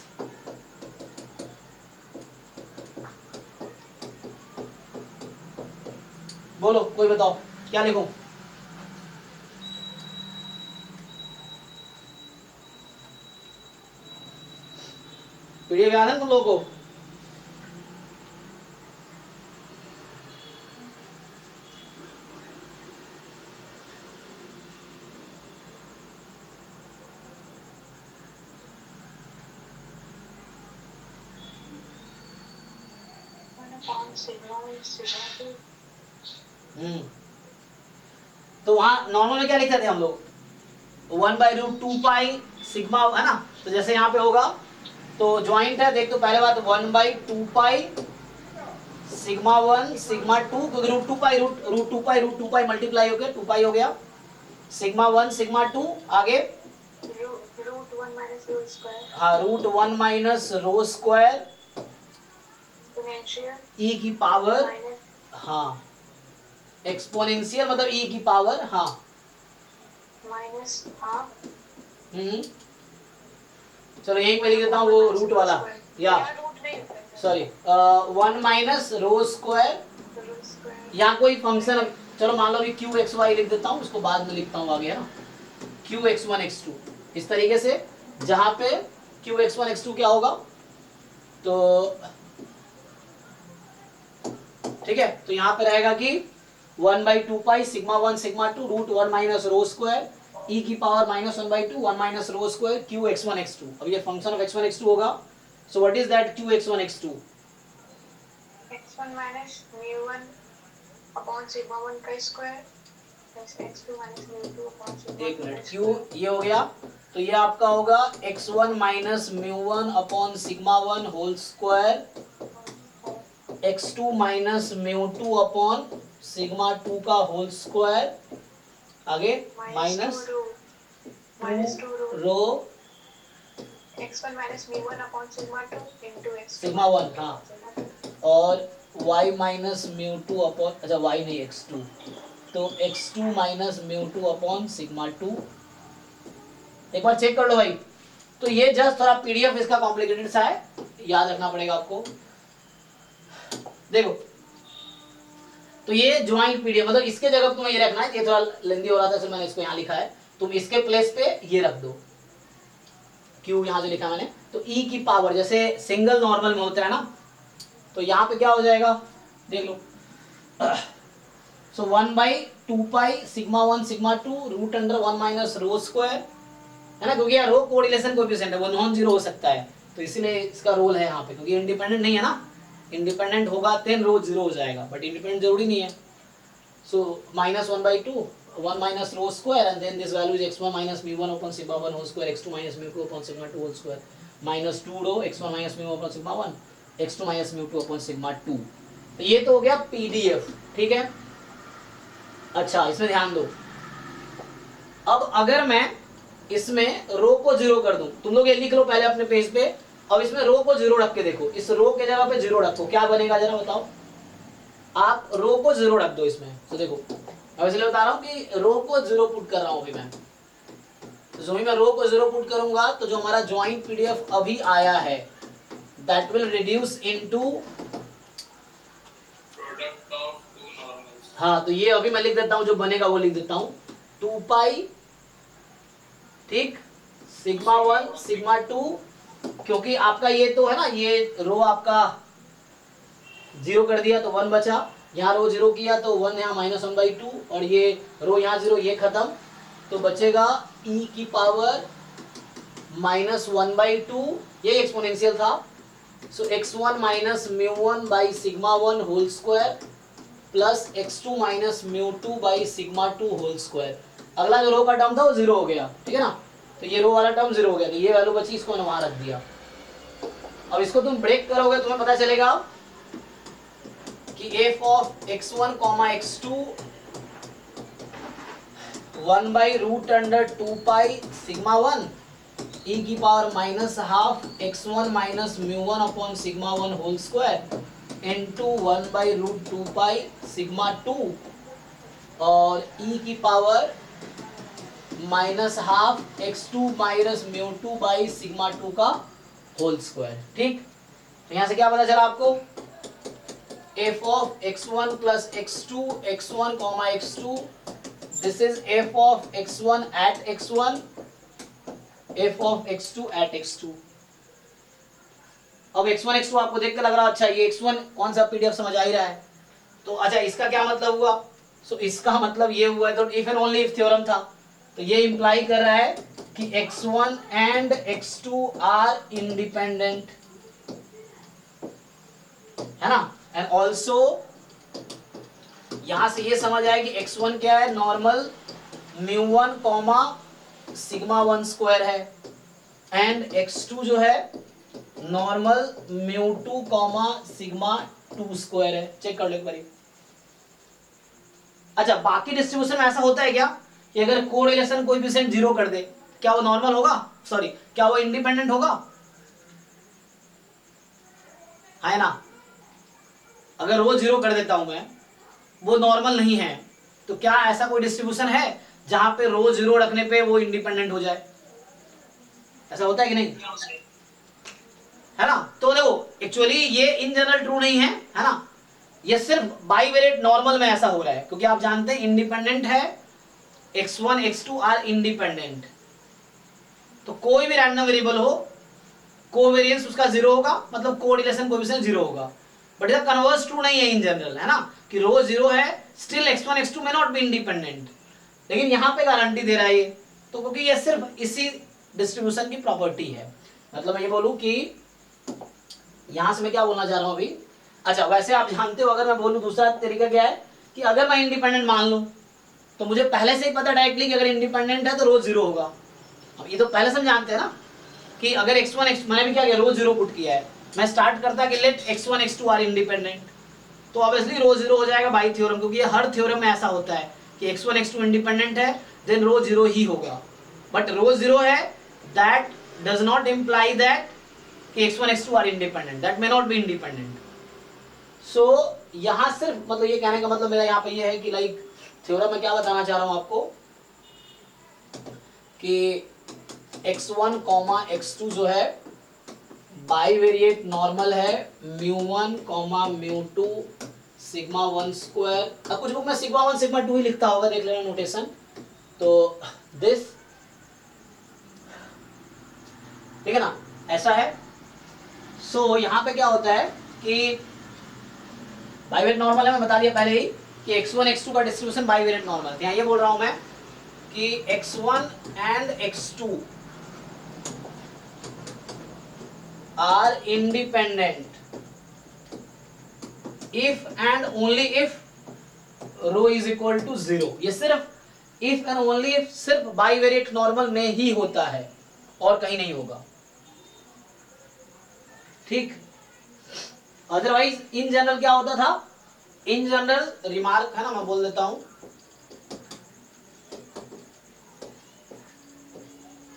बोलो कोई बताओ क्या लिखूं। पीडीएफ याद है तुम लोगों को? तो वहां नॉर्मल में क्या लिखते थे हम लोग, 1/√2 पाई सिग्मा, है ना। तो जैसे यहाँ पे होगा तो ज्वाइंट है, देख तो पहले बात 1/2 पाई σ1 σ2, क्योंकि √2 पाई मल्टीप्लाई हो गया, 2 पाई हो गया, σ1 σ2, आगे √1 माइनस रो स्क्वायर e की पावर, हाँ एक्सपोनेंशियल मतलब e की पावर, हाँ माइनस हाफ, चलो यही मैं लिख देता हूँ वो रूट वाला, या सॉरी 1 माइनस रो स्क्वायर, यहाँ कोई फंक्शन, चलो मान लो अभी क्यू एक्स वाई लिख देता हूँ, उसको बाद में लिखता हूँ आगे, है ना, क्यू x1 x2 इस तरीके से, जहाँ पे क्यू x1 x2 क्या होगा, तो ठीक है। तो यहाँ पे रहेगा कि 1/2 पाई σ1 σ2 √1 माइनस रो स्क्वायर e की power -1/2 1 minus rho square q x1 x2। अब ये फंक्शन ऑफ x1 x2 होगा। So what is that q x1 x2? x1 minus μ1 upon σ1 का square plus x2 minus μ2 upon σ1। एक मिनट, q ये हो गया, तो ये आपका होगा x1 minus μ1 upon σ1 whole square x2 minus mu two upon sigma 2 का होल स्क्वायर, आगे minus minus 2 rho rho x1 minus mu1 upon sigma 2 into x2 sigma 1, हाँ, और y minus mu two upon, अच्छा y नहीं x2, तो x2 minus mu two upon sigma 2। एक बार check कर लो भाई। तो ये जस्ट थोड़ा पीडीएफ इसका कॉम्प्लिकेटेड सा है, याद रखना पड़ेगा आपको। देखो तो ये ज्वाइंट पीडीएफ, मतलब इसके जगह तुम्हें ये रखना है, ये थोड़ा लेंदी हो रहा था इसलिए मैंने इसको यहाँ लिखा है, तुम इसके प्लेस पे ये रख दो, क्यू यहाँ जो लिखा मैंने, तो ई की पावर जैसे सिंगल नॉर्मल में होता है ना, तो यहाँ पे क्या हो जाएगा देख लो। So 1/2 pi sigma 1 sigma 2 root under 1 minus rho square, है ना, क्योंकि यार रो कोरिलेशन कोएफिशिएंट है, वो नॉन जीरो हो सकता है, तो इसीलिए इसका रोल है यहाँ पे, क्योंकि इंडिपेंडेंट नहीं है ना, इंडिपेंडेंट होगा देन रो जीरो हो जाएगा, बट इंडिपेंडेंट जरूरी नहीं है। सो -1/2 1 minus rho square and then this value is x1 minus mu1 upon sigma 1 whole square, x2 minus mu2 upon sigma 2 whole square, minus 2 rho x1 minus mu upon sigma 1, x2 minus mu2 upon sigma 2। तो ये तो हो गया PDF, ठीक है। अच्छा इसमें ध्यान दो, अब अगर मैं इसमें रो को जीरो कर दूं, तुम लोग ये लिख लो पहले अपने पेज पे, अब इसमें रो को जीरो रख के देखो, इस रो के जगह पे जीरो रखो, क्या बनेगा जरा बताओ। आप रो को जीरो रख दो इसमें, तो देखो अब इसलिए बता रहा हूं कि रो को जीरो पुट कर रहा हूं अभी मैं, तो जो मैं रो को जीरो पुट करूंगा तो जो हमारा ज्वाइंट पीडीएफ अभी आया है that will reduce into product of two normals. हाँ तो ये अभी मैं लिख देता हूं, जो बनेगा वो लिख देता हूं, 2 पाई, ठीक, सिग्मा 1 सिग्मा 2, क्योंकि आपका ये तो है ना, ये रो आपका जीरो कर दिया तो 1 बचा, यहाँ रो जीरो किया तो 1 यहाँ -1/2, और ये रो यहाँ जीरो, ये खत्म, तो बचेगा e की पावर -1/2, ये एक्सपोनेंशियल था, so x1 minus mu one by sigma 1 whole square plus x2 minus mu two by sigma 2 whole square. अगला जो रो का टर्म था वो जीरो हो गया, ठीक है ना, तो ये रो वाला टर्म जीरो हो गया, तो ये वैल्यू बची, इसको मैंने वहां रख दिया। अब इसको तुम ब्रेक करोगे तुम्हें पता चलेगा कि f of x1 x2 1 by root under 2 pi sigma 1 e की power -12 x1 minus mu1 upon sigma 1 whole square into 1 by root 2 pi sigma 2 और e की power -12 x2 minus mu2 by sigma 2 का whole square, ठीक। तो यहां से क्या पता चला आपको, f of x1 plus x2 x1 x2, this is f of x1 at x1 f of x2 at x2। अब x1 x2 आपको देख के लग रहा है अच्छा ये x1 कौन सा पीडीएफ समझ आ ही रहा है, तो अच्छा इसका क्या मतलब हुआ, सो इसका मतलब ये हुआ है, तो if and only if theorem था, तो ये इंप्लाई कर रहा है कि x1 and x2 are independent, है ना, एंड ऑल्सो यहां से ये समझ आया कि x1 क्या है, नॉर्मल म्यू1 कॉमा सिग्मा 1 स्क्वायर है, एंड x2 जो है नॉर्मल म्यू2 कॉमा सिग्मा 2 स्क्वायर है। चेक कर लो एक बार। अच्छा बाकी डिस्ट्रीब्यूशन में ऐसा होता है क्या कि अगर कोरिलेशन कोएफिशिएंट जीरो कर दे, क्या वो नॉर्मल होगा, सॉरी क्या वो इंडिपेंडेंट होगा, है ना, अगर रो जीरो कर देता हूं मैं, वो नॉर्मल नहीं है, तो क्या ऐसा कोई डिस्ट्रीब्यूशन है जहां पे रो जीरो रखने पे वो इंडिपेंडेंट हो जाए, ऐसा होता है कि नहीं, है ना। तो देखो एक्चुअली ये इन जनरल ट्रू नहीं है ना, ये सिर्फ बाइवेरिएट नॉर्मल में ऐसा हो रहा है, क्योंकि आप जानते हैं इंडिपेंडेंट है, x1 x2 आर इंडिपेंडेंट, तो कोई भी रैंडम वेरिएबल हो कोवेरिएंस उसका जीरो होगा, मतलब कोरिलेशन कोएफिशिएंट जीरो होगा, बट इसका कन्वर्स ट्रू नहीं है इन जनरल, है ना, कि रो जीरो है स्टिल x1 x2 में नॉट बी इंडिपेंडेंट, लेकिन यहां पे गारंटी दे रहा है ये, तो क्योंकि ये सिर्फ इसी डिस्ट्रीब्यूशन की प्रॉपर्टी है। मतलब मैं ये बोलूं कि यहां से मैं क्या बोलना चाह रहा हूं अभी, अच्छा वैसे आप जानते हो, अगर मैं बोलूं दूसरा तरीका क्या है कि अगर मैं इंडिपेंडेंट मान लूं तो मुझे पहले से ही पता डायरेक्टली कि अगर इंडिपेंडेंट है तो रो जीरो होगा। अब ये तो पहले से हम जानते हैं ना कि अगर x1 x मैंने भी क्या किया, रो जीरो पुट किया है, मैं स्टार्ट करता कि let x1 x2 are independent, तो ऑब्वियसली रो जीरो हो जाएगा बाई थ्योरम, क्योंकि ये हर थ्योरम में ऐसा होता है कि x1 x2 इंडिपेंडेंट है देन रो जीरो ही होगा, बट रो जीरो है that does not imply that कि x1 x2 are independent, that may not be independent. So यहां सिर्फ मतलब ये कहने का मतलब मेरा यहाँ पे ये है कि लाइक थ्योरम में क्या बताना चाह रहा हूं आपको कि x1 x2 जो है बाईवेरिएट नॉर्मल है μ1 μ2 सिग्मा 1 स्क्वायर। अब कुछ बुक में सिग्मा 1 सिग्मा 2 ही लिखता होगा, देख लेना नोटेशन। तो दिस ठीक है ना, ऐसा है। सो यहाँ पे क्या होता है कि बाईवेरिएट नॉर्मल है, मैं बता दिया पहले ही कि x1 x2 का डिस्ट्रीब्यूशन बाईवेरिएट नॉर्मल। यहाँ ये बोल रहा हूं मैं कि x1 and x2 are independent if and only if rho is equal to 0। ये सिर्फ if and only if सिर्फ बाईवेरिएट नॉर्मल में ही होता है और कहीं नहीं होगा, ठीक। अदरवाइज इन जनरल क्या होता था, इन जनरल रिमार्क है ना, मैं बोल देता हूं,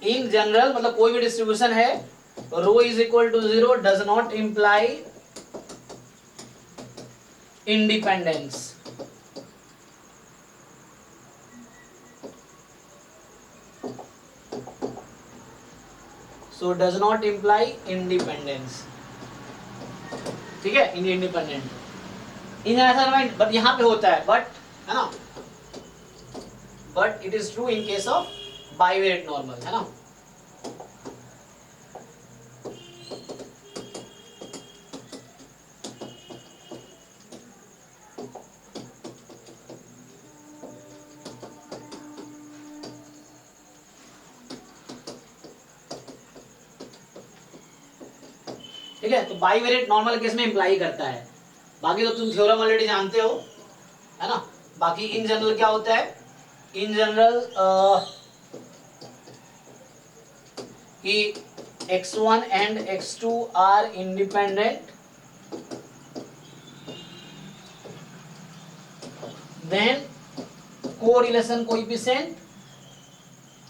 इन जनरल मतलब कोई भी डिस्ट्रीब्यूशन है rho is equal to 0 does not imply independence। So does not imply independence, ठीक है, independent इन ऐसा राइट, बट यहाँ पे होता है, बट है ना, but it is true in case of bivariate normal, है ना। ठीक है, तो बाईवेरिएट नॉर्मल केस में इंप्लाई करता है, बाकी तो तुम थ्योरम ऑलरेडी जानते हो, है ना। बाकी इन जनरल क्या होता है, इन जनरल कि x1 and x2 are independent then correlation coefficient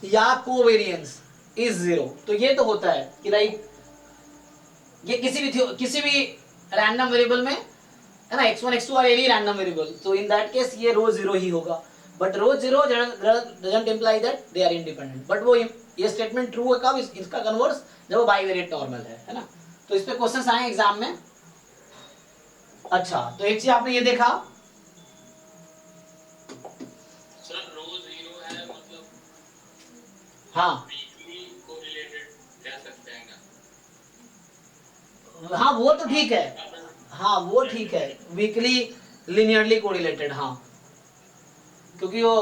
या कोवेरिएंस इज 0। तो ये तो होता है कि लाइक ये किसी भी रैंडम वेरिएबल में है ना, x1 x2 are any random variable, तो इन दैट केस ये रो जीरो ही होगा, but rho zero doesn't imply that they are independent. But वो ये स्टेटमेंट ट्रू है कब, इसका कन्वर्स जब वो बाईवेरिएट नॉर्मल है ना। तो इस पे क्वेश्चंस आए एग्जाम में। अच्छा, तो एक चीज आपने ये देखा, सर रो जीरो है मतलब हाँ वीकली कोरिलेटेड कह सकते हैं क्या? हाँ वो तो ठीक है, हाँ वो ठीक है, वीकली लिनियरली कोरिलेटेड, हाँ, क्योंकि वो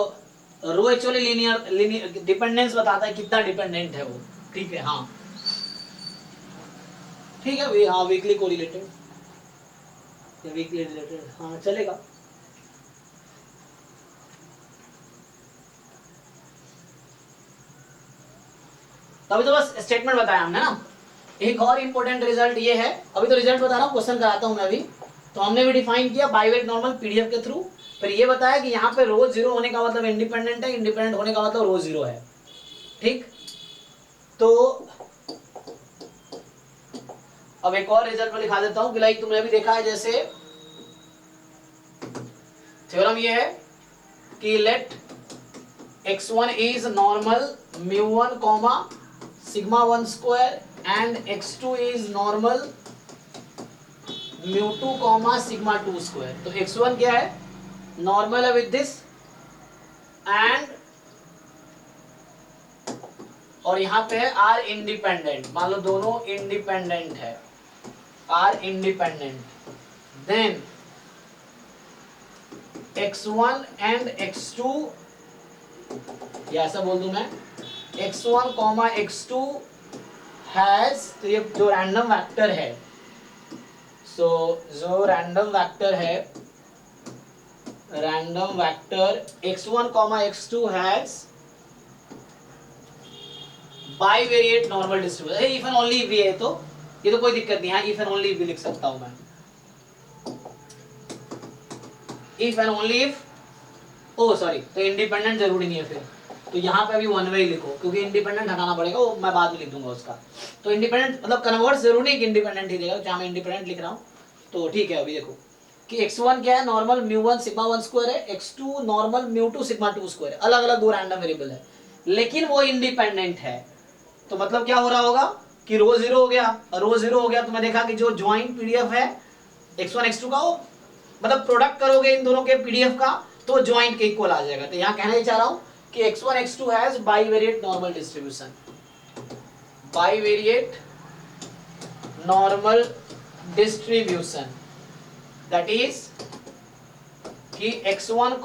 रो एक्चुअली लिनियर डिपेंडेंस बताता है कितना डिपेंडेंट है वो, ठीक है, हाँ ठीक है, हाँ वीकली कोरिलेटेड या वीकली रिलेटेड, हाँ चलेगा। अभी तो बस स्टेटमेंट बताया हमने ना। एक और इंपॉर्टेंट रिजल्ट ये है, अभी तो रिजल्ट बता रहा हूँ, क्वेश्चन कराता हूँ मैं अभी। तो हमने भी डिफाइन किया बाईवेरिएट नॉर्मल पीडीएफ के थ्रू, फिर ये बताया कि यहाँ पे रो जीरो होने का मतलब इंडिपेंडेंट है, इंडिपेंडेंट होने का मतलब रो जीरो है, ठीक। तो अब एक और रिजल्ट में दिखा देता हूँ कि लाइक तुमने अभी देखा है, जैसे थ्योरम ये है कि let x1 is normal μ1 comma sigma 1 square and x2 is normal μ2 comma sigma 2 square. तो x1 क्या है, नॉर्मल है विद दिस एंड, और यहाँ पे है आर इंडिपेंडेंट, मान लो दोनों इंडिपेंडेंट है, are independent, then x1 and x2, या ऐसा बोल दूं मैं, x1 कॉमा x2 हैज, तो ये जो रैंडम वेक्टर है, सो जो रैंडम वेक्टर है, random vector x1 comma x2 has bivariate normal distribution, if and only if ये है तो ये तो कोई दिक्कत नहीं है, इफ एंड ओनली इफ भी लिख सकता हूं मैं, if and only if, oh sorry, तो इंडिपेंडेंट जरूरी नहीं है फिर, तो यहाँ पे अभी वन वे ही लिखो, क्योंकि इंडिपेंडेंट हटाना पड़ेगा, वो मैं बाद में लिख दूंगा उसका। तो इंडिपेंडेंट मतलब कन्वर्ट जरूरी नहीं कि इंडिपेंडेंट ही देगा, जहाँ मैं इंडिपेंडेंट लिख रहा हूँ। तो ठीक है, अभी देखो कि x1 क्या है, नॉर्मल μ1 सिग्मा 1 स्क्वायर है, x2 नॉर्मल μ2 सिग्मा 2 स्क्वायर है, अलग अलग दो रैंडम वेरिएबल है, लेकिन वो इंडिपेंडेंट है। तो मतलब क्या हो रहा होगा कि रो जीरो हो गया, रो जीरो हो गया तो मैं देखा कि जो ज्वाइंट पीडीएफ है x1 x2 का, वो मतलब प्रोडक्ट करोगे इन दोनों के पीडीएफ का तो ज्वाइंट के इक्वल आ जाएगा। तो यहाँ कहना ही चाह रहा हूँ कि x1 x2 has bivariate normal distribution, bivariate normal distribution, that is कि x1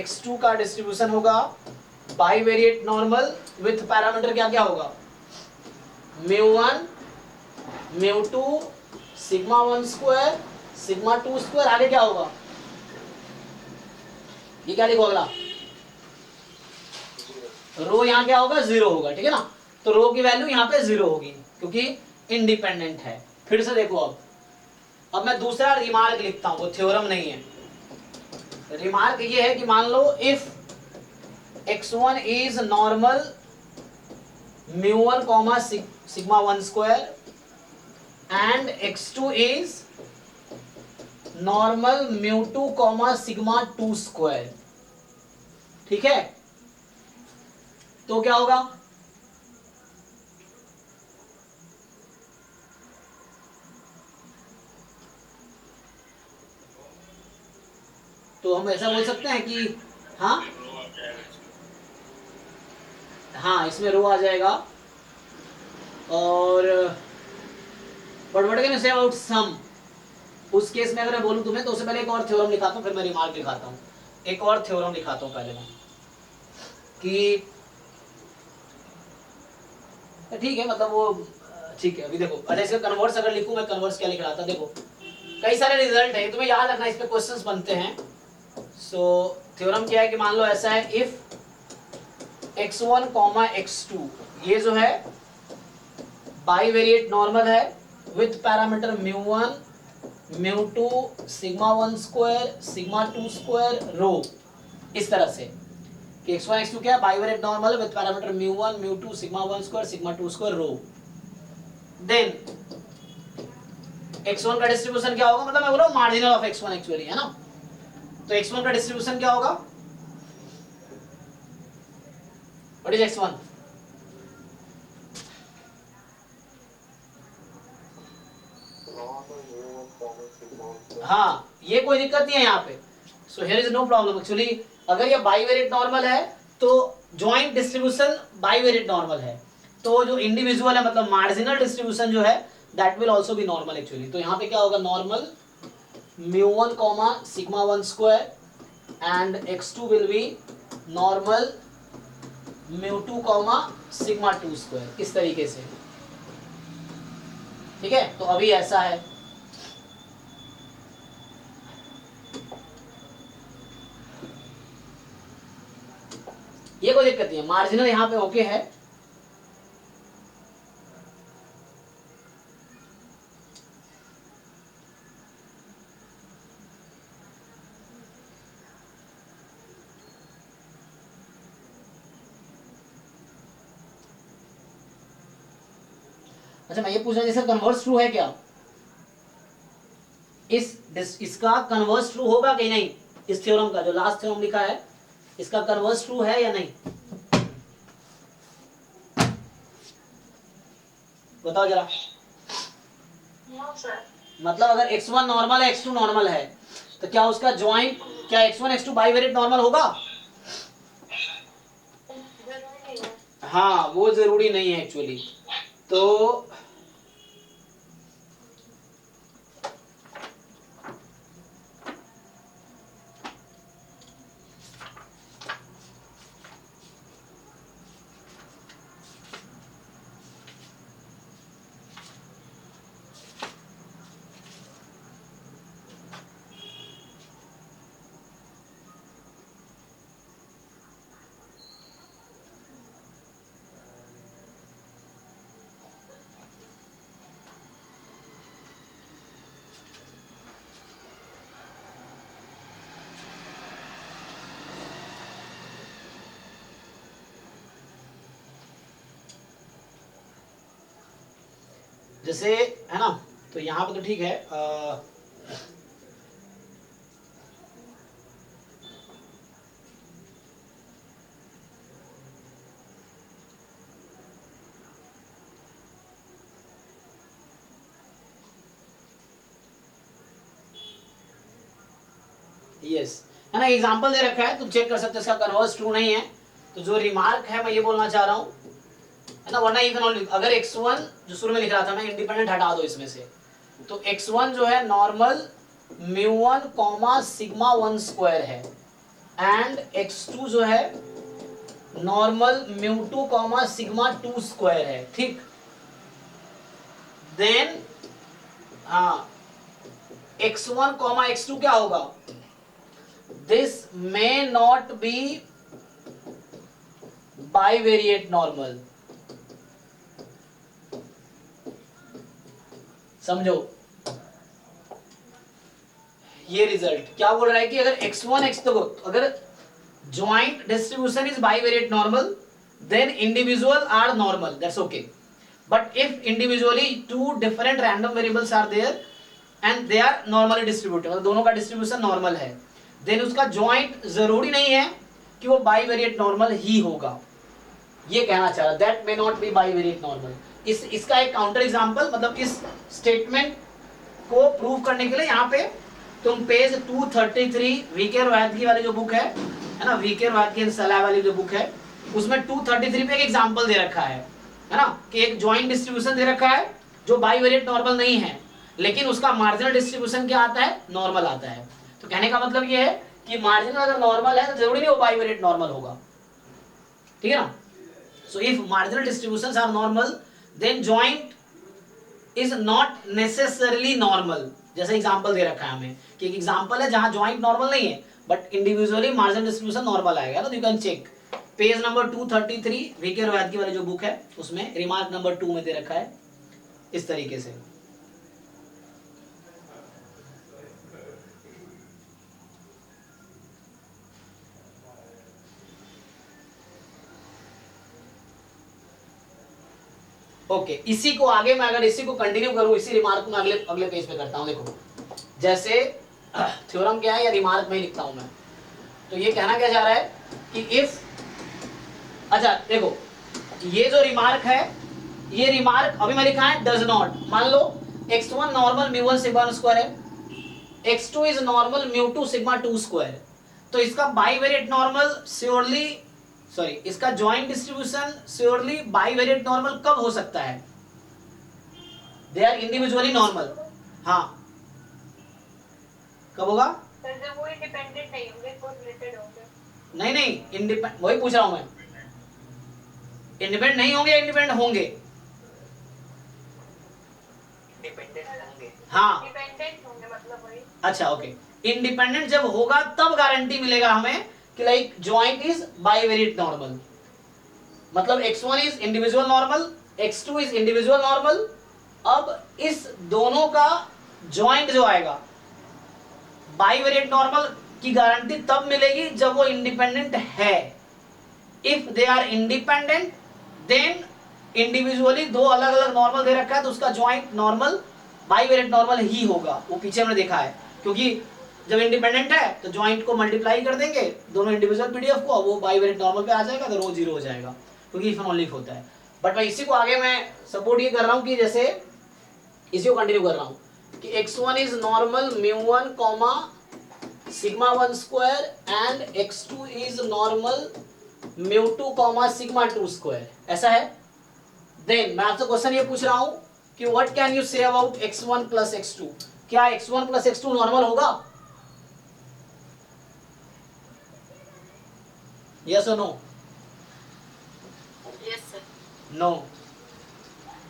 x2 का डिस्ट्रीब्यूशन होगा बाइवेरिएट नॉर्मल विथ पैरामीटर क्या क्या होगा, μ1 μ2 सिग्मा 1 स्क्वायर सिग्मा 2 स्क्वायर, आगे क्या होगा, ये क्या लिखो अगला, रो यहाँ क्या होगा, जीरो होगा, ठीक है ना। तो रो की वैल्यू यहाँ पे जीरो होगी क्योंकि इंडिपेंडेंट है। फिर से देखो, अब मैं दूसरा रिमार्क लिखता हूं, वो थ्योरम नहीं है। रिमार्क ये है कि मान लो if x1 is normal μ1 comma sigma 1 square and x2 is normal μ2 comma sigma 2 square, ठीक है। तो क्या होगा, तो हम ऐसा बोल सकते हैं कि हाँ हाँ इसमें रो आ जाएगा। और but what can you say about sum, उस केस में अगर मैं बोलूं तुम्हें तो उससे पहले एक और थ्योरम लिखाता हूं, फिर मैं रिमार्क लिखाता हूं। एक और थ्योरम लिखाता हूं पहले मैं कि ठीक है, मतलब वो ठीक है। अभी देखो, अच्छा इसका कन्वर्स अगर लिखूं मैं, कन्वर्स क्या लिख रहा था, देखो कई सारे रिजल्ट है, तुम्हें याद रखना, इस पे क्वेश्चंस बनते हैं। सो थ्योरम क्या है कि मान लो ऐसा है, इफ x1 x2 ये जो है बाइवेरिएट नॉर्मल है with parameter μ1 μ2 sigma 1 square sigma 2 square rho, इस तरह से कि x1 x2 क्या है, bivariate normal with parameter μ1 μ2 sigma 1 square sigma 2 square rho. Then x1 का डिस्ट्रीब्यूशन क्या होगा, मतलब मैं बोल रहा हूं मार्जिनल ऑफ x1 एक्चुअली, है ना। तो x1 का डिस्ट्रीब्यूशन क्या होगा, व्हाट इज x1, हाँ ये कोई दिक्कत नहीं है यहाँ पे। So here is no problem actually, अगर ये बाइवेरिएट नॉर्मल है तो जॉइंट डिस्ट्रीब्यूशन बाइवेरिएट नॉर्मल है, तो जो इंडिविजुअल है मतलब मार्जिनल डिस्ट्रीब्यूशन जो है that will also be normal actually. तो यहाँ पे क्या होगा, normal μ1 comma sigma 1 square and x2 will be normal μ2 comma sigma 2 square, इस तरीके से, ठीक है। तो अभी ऐसा है, ये कोई दिक्कत नहीं है, मार्जिनल यहाँ पे ओके है। अच्छा मैं ये पूछ रहा हूँ, जैसे कन्वर्स ट्रू है क्या, इसका कन्वर्स ट्रू होगा कि नहीं, इस थ्योरम का जो लास्ट थ्योरम लिखा है इसका कन्वर्स ट्रू है या नहीं, बताओ जरा। नो सर, मतलब अगर x1 नॉर्मल है x2 नॉर्मल है तो क्या उसका ज्वाइंट, क्या x1 x2 बाइवेरिएट नॉर्मल होगा, जरूरी नहीं है। हाँ वो जरूरी नहीं है एक्चुअली। तो जैसे है ना, तो यहाँ पे तो ठीक है, यस है ना, एग्जांपल दे रखा है, तुम चेक कर सकते हो इसका कन्वर्स ट्रू नहीं है। तो जो रिमार्क है मैं ये बोलना चाह रहा हूँ, है ना, वरना इवन ऑनली अगर x1 जो शुरू में लिख रहा था मैं, इंडिपेंडेंट हटा दो इसमें से, तो x1 जो है नॉर्मल μ1 कॉमा सिग्मा 1 स्क्वायर है, एंड x2 जो है नॉर्मल μ2 कॉमा सिग्मा 2 स्क्वायर है, ठीक। देन हाँ, x1 कॉमा x2 क्या होगा, this may not B bivariate normal. समझो ये रिजल्ट क्या बोल रहा है कि अगर x1 x2 अगर joint distribution is bivariate normal, then individual are normal, that's okay. But if individually two different random variables are there and they are normally distributed, मतलब दोनों का डिस्ट्रीब्यूशन नॉर्मल है, देन उसका ज्वाइंट जरूरी नहीं है कि वो बाइवेरिएट नॉर्मल ही होगा, ये कहना चाह रहा, that may not B bivariate normal. इसका एक काउंटर एग्जांपल, मतलब इस स्टेटमेंट को प्रूव करने के लिए यहाँ पे तुम पेज 233 वीके रोहतगी वाली जो बुक है ना, वीके रोहतगी एंड सलाह वाली जो बुक है, उसमें 233 पे एक एग्जांपल दे रखा है ना, कि एक जॉइंट डिस्ट्रीब्यूशन दे रखा है जो बाइवेरिएट नॉर्मल नहीं है, लेकिन उसका मार्जिनल डिस्ट्रीब्यूशन क्या आता है, नॉर्मल आता है। तो कहने का मतलब ये है कि मार्जिनल अगर नॉर्मल है तो जरूरी नहीं वो बाइवेरिएट नॉर्मल होगा, ठीक है ना। So if marginal distributions are normal, then joint is not necessarily normal। जैसे एग्जांपल दे रखा है हमें कि एक एग्जांपल है जहां जॉइंट नॉर्मल नहीं है but individually marginal distribution normal आएगा, तो you can check page number 233 VK Rohatgi वाली जो बुक है उसमें रिमार्क नंबर 2 में दे रखा है इस तरीके से। ओके इसी को आगे मैं अगर इसी को कंटिन्यू करूं, इसी रिमार्क में अगले पेज पे करता हूं। देखो जैसे थ्योरम क्या है या रिमार्क में लिखता हूं मैं, तो ये कहना क्या जा रहा है कि इफ, अच्छा देखो ये जो रिमार्क है, ये रिमार्क अभी मैं लिखा है डज नॉट, मान लो x1 नॉर्मल μ1 सिग्मा स्क्वायर है, x2 is normal μ2 sigma 2 square, तो इसका बाइवेरिएट नॉर्मल श्योरली, सॉरी इसका joint distribution surely bivariate normal कब हो सकता है, दे आर इंडिविजुअली नॉर्मल, हाँ कब होगा, जब वो इंडिपेंडेंट नहीं होंगे, कोरिलेटेड होंगे। नहीं इंडिपेंडेंट, वही पूछ रहा हूं मैं, इंडिपेंडेंट नहीं होंगे या इंडिपेंडेंट होंगे, डिपेंडेंट होंगे, हाँ डिपेंडेंट होंगे मतलब वही। अच्छा ओके, इंडिपेंडेंट जब होगा तब गारंटी मिलेगा हमें कि like joint is bivariate normal, मतलब x1 is individual normal, x2 is individual normal. अब इस दोनों का जॉइंट जो आएगा बाइवेरिएट नॉर्मल की गारंटी तब मिलेगी जब वो इंडिपेंडेंट है। If they are independent then individually दो अलग अलग नॉर्मल दे रखा है तो उसका जॉइंट नॉर्मल बाइवेरिएट नॉर्मल ही होगा, वो पीछे हमने देखा है, क्योंकि जब इंडिपेंडेंट है तो जॉइंट को मल्टीप्लाई कर देंगे दोनों इंडिविजुअल पीडीएफ को, वो बाइवेरिएट नॉर्मल पे आ जाएगा तो रो जीरो हो जाएगा, क्योंकि इफ नॉन लीफ होता है। बट मैं इसी को आगे मैं सपोर्ट ये कर रहा हूँ कि जैसे इसी को कंटिन्यू कर रहा हूँ कि x1 is normal μ1 comma sigma 1 square and x2 is normal μ2 comma sigma 2 square, ऐसा है। देन मैं आपसे क्वेश्चन ये पूछ रहा हूँ कि what can you say about x1 plus x2, क्या x1 प्लस x2 नॉर्मल होगा, यस और नो, यस सर, नो।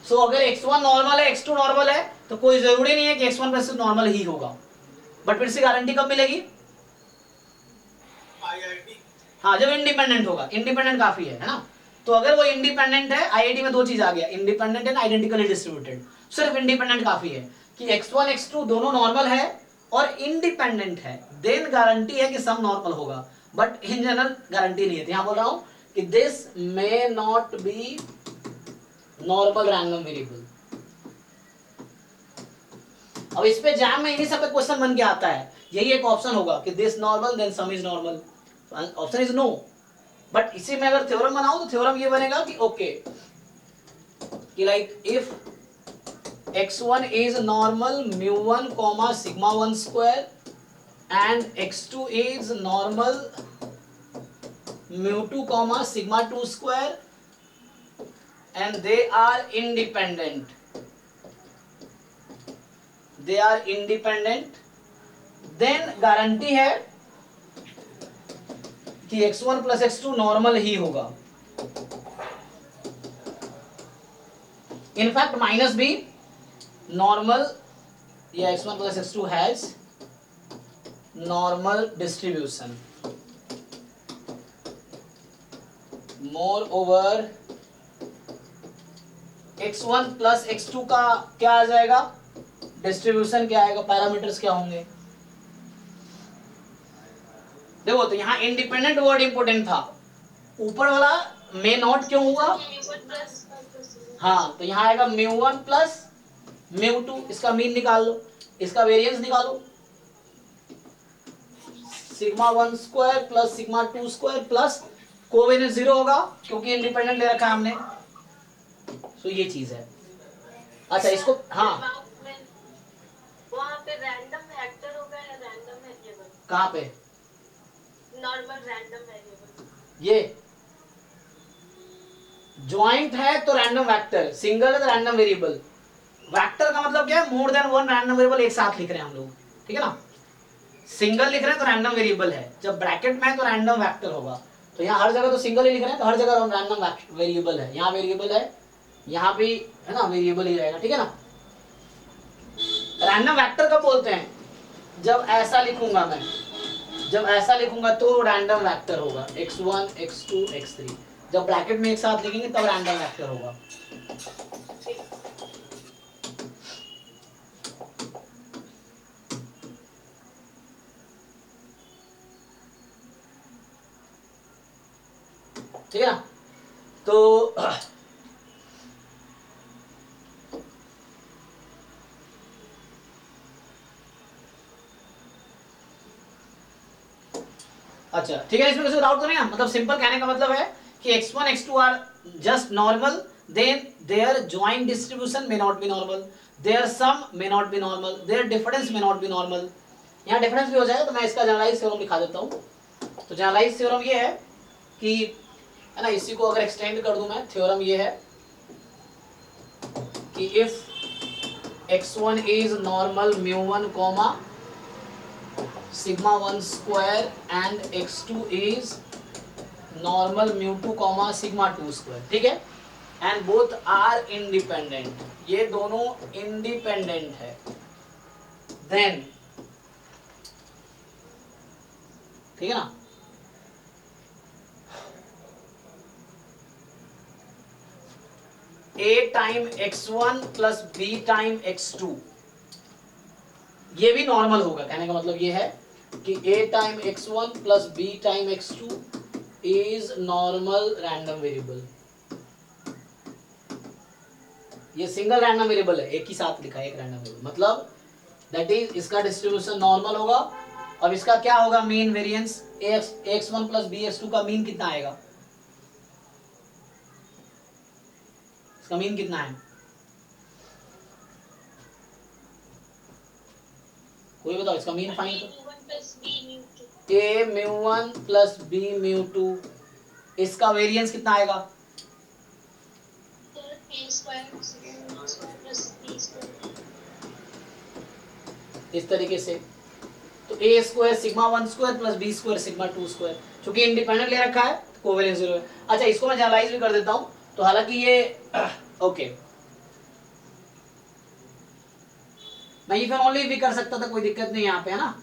सो अगर x1 नॉर्मल है x2 नॉर्मल है तो कोई जरूरी नहीं है कि x1 प्लस नॉर्मल ही होगा, बट फिर से गारंटी कब मिलेगी, हाँ जब इंडिपेंडेंट होगा, इंडिपेंडेंट काफी है ना। तो अगर वो इंडिपेंडेंट है, आईआईटी में दो चीज आ गया, इंडिपेंडेंट एंड आइडेंटिकली डिस्ट्रीब्यूटेड, सिर्फ इंडिपेंडेंट काफी है कि x1 x2 दोनों नॉर्मल है और इंडिपेंडेंट है, देन गारंटी है कि सब नॉर्मल होगा, बट इन जनरल गारंटी नहीं है। यहां बोल रहा हूं कि this may not be normal random variable, अब इस पे एग्जाम में इन्हीं सब पे क्वेश्चन बन के आता है, यही एक ऑप्शन होगा कि this normal then sum is normal, option is no. But इसी में अगर थ्योरम बनाऊं तो थ्योरम ये बनेगा कि ओके कि like if x1 is normal mu1 comma sigma 1 square and x2 is normal mu2 comma sigma 2 square and they are independent, then guarantee है कि x1 plus x2 नॉर्मल ही होगा। इनफैक्ट माइनस भी normal, या x1 plus x2 has normal distribution. More over x1 plus x2 का क्या आ जाएगा, distribution क्या आएगा, पैरामीटर्स क्या होंगे। देखो तो यहाँ इंडिपेंडेंट वर्ड इंपोर्टेंट था, ऊपर वाला मे नॉट क्यों हुआ, हाँ तो यहाँ आएगा mu1 प्लस mu2, इसका मीन निकाल लो, इसका वेरिएंस निकालो, sigma 1 square plus sigma 2 square plus covariance 0 होगा क्योंकि इंडिपेंडेंट ले रखा है हमने, तो ये चीज है। अच्छा इसको हाँ वहाँ पे रैंडम वेक्टर होगा या रैंडम वेरिएबल, कहाँ पे, नॉर्मल रैंडम वेरिएबल, ये ज्वाइंट है तो रैंडम वेक्टर, सिंगल है तो रैंडम वेरिएबल। वेक्टर का मतलब क्या है, more than one random variable एक साथ लिख रहे हैं हम लोग, ठीक है ना। सिंगल लिख रहे हैं तो रैंडम वेरिएबल है, जब ब्रैकेट में है तो रैंडम वेक्टर होगा। तो यहाँ हर जगह तो सिंगल ही लिख रहे हैं तो हर जगह रैंडम वेरिएबल है, यहाँ वेरिएबल है, यहाँ भी है ना वेरिएबल ही रहेगा, ठीक है ना। रैंडम वेक्टर कब बोलते हैं, जब ऐसा लिखूंगा मैं, जब ऐसा लिखूंगा तो रैंडम वेक्टर होगा, x1 x2 x3। जब ब्रैकेट में एक साथ लिखेंगे तब रैंडम वेक्टर होगा। ठीक है ना। तो अच्छा ठीक है, इसमें किसी को डाउट तो नहीं है, मतलब सिंपल कहने का मतलब है कि x1 x2 are just normal, then their joint distribution may not be normal, their sum may not be normal, their difference may not be normal. यहाँ डिफरेंस भी हो जाएगा तो मैं इसका जनरलाइज थ्योरम दिखा देता हूँ। तो जनरलाइज थ्योरम ये है कि है ना, इसी को अगर एक्सटेंड कर दूं मैं, थ्योरम ये है कि if x1 is normal mu1 comma sigma 1 square and x2 is normal mu2 comma sigma 2 square, ठीक है, and both are independent, ये दोनों independent है, then ठीक है ना, a time x1 plus b time x2 ये भी नॉर्मल होगा। कहने का मतलब ये है कि a time x1 plus b time x2 is normal random variable. ये सिंगल रैंडम वेरिएबल है, एक ही साथ लिखा है, एक रैंडम वेरिएबल, मतलब दैट इज इसका डिस्ट्रीब्यूशन नॉर्मल होगा। अब इसका क्या होगा, mean variance, ax1 plus bx2 का मीन कितना आएगा, इसका मीन कितना है, कोई बताओ, इसका मीन फाइंड करो। a mu1 plus b mu2, इसका वेरिएंस कितना आएगा, इस तरीके से। तो a square sigma 1 square plus b square sigma 2 square, क्योंकि इंडिपेंडेंट ले रखा है कोवेरिएंस 0 है। अच्छा इसको मैं जनरलाइज भी कर देता हूं, तो हालांकि ये ओके मैं इफ एंड ओनली भी कर सकता था, कोई दिक्कत नहीं यहाँ पे, है ना।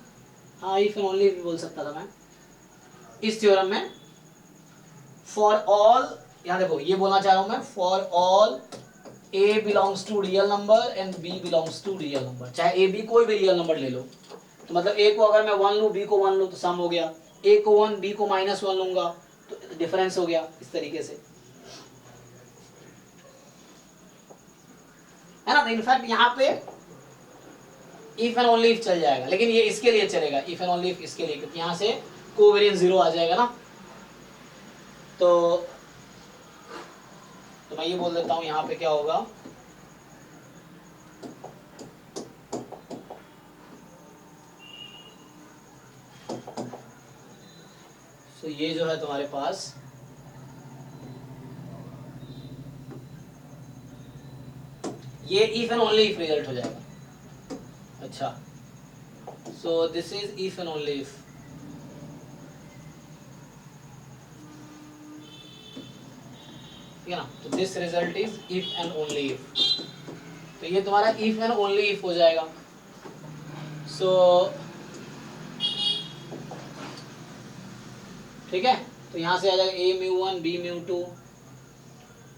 हाँ इफ एंड ओनली भी बोल सकता था मैं इस थ्योरम में, फॉर ऑल, यहाँ देखो ये बोलना चाह रहा हूं मैं, for all a belongs to real number and b belongs to real number, चाहे a b कोई भी रियल नंबर ले लो, तो मतलब a को अगर मैं 1 लूँ, b को 1 लूँ तो सम हो गया, a को 1 b को -1 लूंगा तो डिफरेंस हो गया, इस तरीके से, है ना। तो इनफैक्ट यहाँ पे इफ एंड ओनली इफ चल जाएगा, लेकिन ये इसके लिए चलेगा, इफ एंड ओनली इफ इसके लिए, क्योंकि यहाँ से कोवेरिएंस 0 आ जाएगा ना। तो मैं ये बोल देता हूँ यहाँ पे क्या होगा, तो ये जो है तुम्हारे पास ये if and only if result हो जाएगा। अच्छा, सो this is if and only if. ठीक है ना, तो this result is if and only if. तो ये तुम्हारा इफ एंड ओनली इफ हो जाएगा। सो ठीक है, तो यहां से आ जाएगा a μ1 b μ2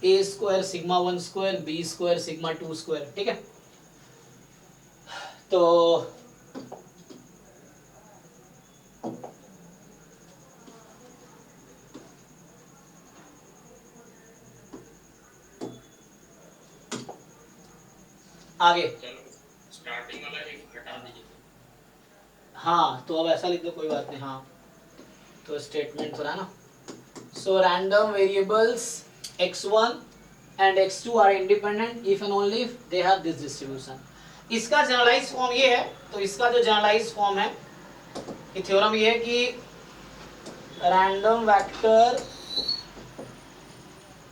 a square sigma 1 square b square sigma 2 square. ठीक है, तो आगे चलो स्टार्टिंग वाला एक हटा दीजिए। हाँ, तो अब ऐसा लिख दो, कोई बात नहीं। हाँ, तो स्टेटमेंट थोड़ा ना, so random variables x1 and x2 are independent if and only if they have this distribution. इसका जनरलाइज फॉर्म ये है, तो इसका जो जनरलाइज फॉर्म है, ये थ्योरम ये है कि रैंडम वेक्टर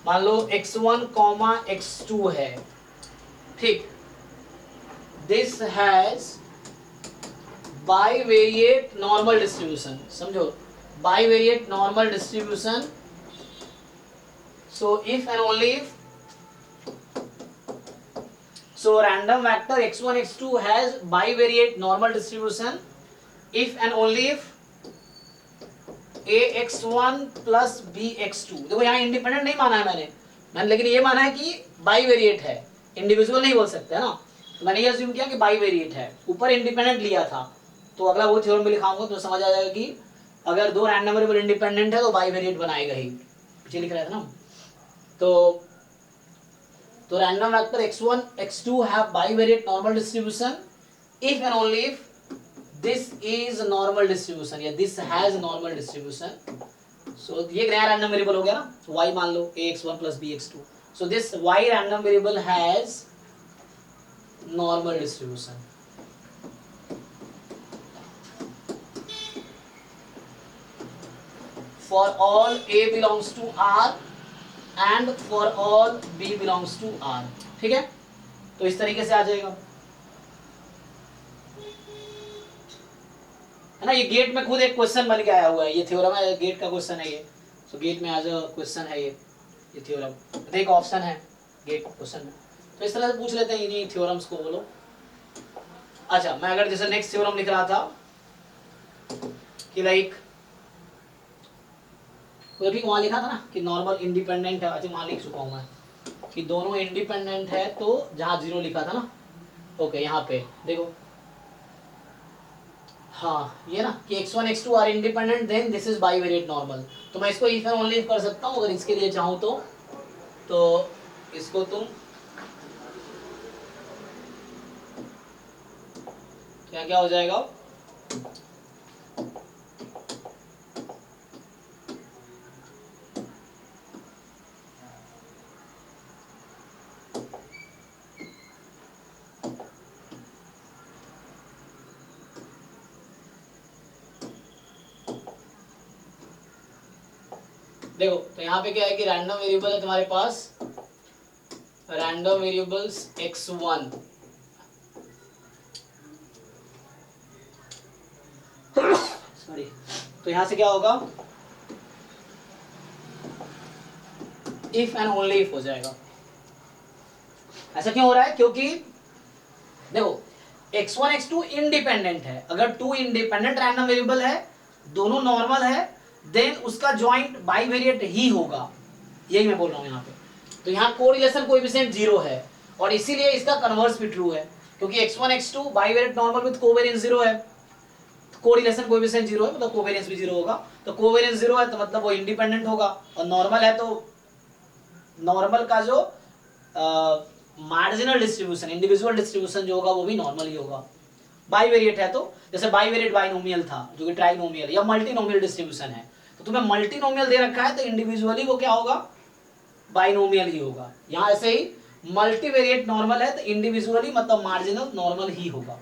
मान लो x1 कॉमा x2 है, ठीक, this has bivariate normal distribution. समझो, bivariate normal distribution. So if and only if, so random vector x1 x2 has bivariate normal distribution if and only if ax1 plus bx2। देखो यहाँ independent नहीं माना है मैंने लेकिन ये माना है कि बाइवेरिएट है, इंडिविजुअल नहीं बोल सकते है ना। तो मैंने ये अज्यूम किया कि बाइवेरिएट है, ऊपर इंडिपेंडेंट लिया था, तो अगला वो थ्योरम भी लिखाऊंगा तो समझ आ जाएगा कि अगर दो रैंडम वेरिएबल इंडिपेंडेंट है तो बाइवेरिएट बनाएगा ही, पीछे लिख रहा था ना। तो random vector x1 x2 have bivariate normal distribution if and only if this is a normal distribution या this has normal distribution। so ये नया random variable हो गया ना, y मान लो ax1 plus bx2, so this y random variable has normal distribution। for all a belongs to r and for all b belongs to r। ठीक है, तो इस तरीके से आ जाएगा, है ना। ये गेट में खुद एक क्वेश्चन बन के आया हुआ है, ये थ्योरम है, गेट का क्वेश्चन है ये। सो गेट में आज क्वेश्चन है ये थ्योरम, तो एक ऑप्शन है गेट क्वेश्चन में। तो इस तरह से पूछ लेते हैं इन्हीं थ्योरम्स को बोलो। अच्छा, मैं अगर जैसे नेक्स्ट थ्योरम लिख रहा था कि लाइक तो भी वहाँ लिखा था ना कि नॉर्मल इंडिपेंडेंट है, अच्छा वहाँ लिख चुका हूँ मैं कि दोनों इंडिपेंडेंट है, तो जहाँ 0 लिखा था ना, ओके यहाँ पे देखो, हाँ ये ना कि x1 x2 are independent then this is bivariate normal. तो मैं इसको इफ एंड ओनली इफ कर सकता हूँ अगर इसके लिए चाहूँ तो इसको तुम क्या हो जाएगा, देखो तो यहाँ पे क्या है कि रैंडम वेरिएबल है तुम्हारे पास, रैंडम वेरिएबल्स x1 सॉरी, तो यहाँ से क्या होगा, इफ एंड ओनली इफ हो जाएगा। ऐसा क्यों हो रहा है, क्योंकि देखो x1 x2 इंडिपेंडेंट है, अगर 2 इंडिपेंडेंट रैंडम वेरिएबल है, दोनों नॉर्मल है, देन उसका जॉइंट बाइवेरिएट ही होगा, यही मैं बोल रहा हूँ यहाँ पे। तो यहाँ कोरिलेशन कोएफिशिएंट 0 है और इसीलिए इसका कन्वर्स भी ट्रू है, क्योंकि x1 x2 bivariate normal with covariance 0 है, कोरिलेशन कोएफिशिएंट 0 है, मतलब कोवेरिएंस भी 0 होगा। तो कोवेरिएंस 0 है तो मतलब वो इंडिपेंडेंट होगा, और नॉर्मल है तो नॉर्मल का जो मार्जिनल डिस्ट्रीब्यूशन, इंडिविजुअल डिस्ट्रीब्यूशन जो होगा वो भी नॉर्मल ही होगा। बाईवेरिएट है तो, जैसे बाईवेरिएट बाइनोमियल था जो कि ट्राइनोमियल या मल्टीनोमियल डिस्ट्रीब्यूशन है, तो तुम्हें मल्टीनोमियल दे रखा है तो इंडिविजुअली वो क्या होगा, बाइनोमियल ही होगा। यहाँ ऐसे ही मल्टीवेरिएट नॉर्मल है तो इंडिविजुअली मतलब मार्जिनल नॉर्मल ही होगा।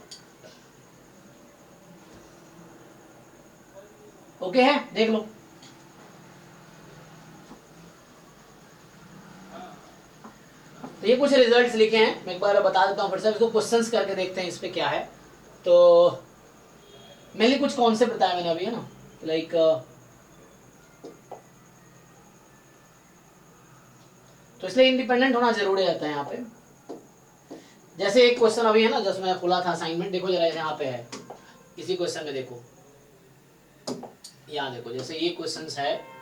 ओके है, देख लो। तो ये कुछ रिजल्ट्स लिखे हैं, मैं एक बार बता देता हूँ फिर से, इसको क्वेश्चंस करके देखते हैं इस पे क्या है। तो मेनली कुछ कॉन्सेप्ट बताया मैंने अभी, है ना, लाइक तो इसलिए इंडिपेंडेंट होना जरूरी रहता है यहाँ पे। जैसे एक क्वेश्चन अभी है ना, जैसे मैं खुला था असाइनमेंट, देखो जरा यहाँ पे है, इसी क्वेश्चन में देखो, यहाँ देखो, जैसे ये क्वेश्चन है,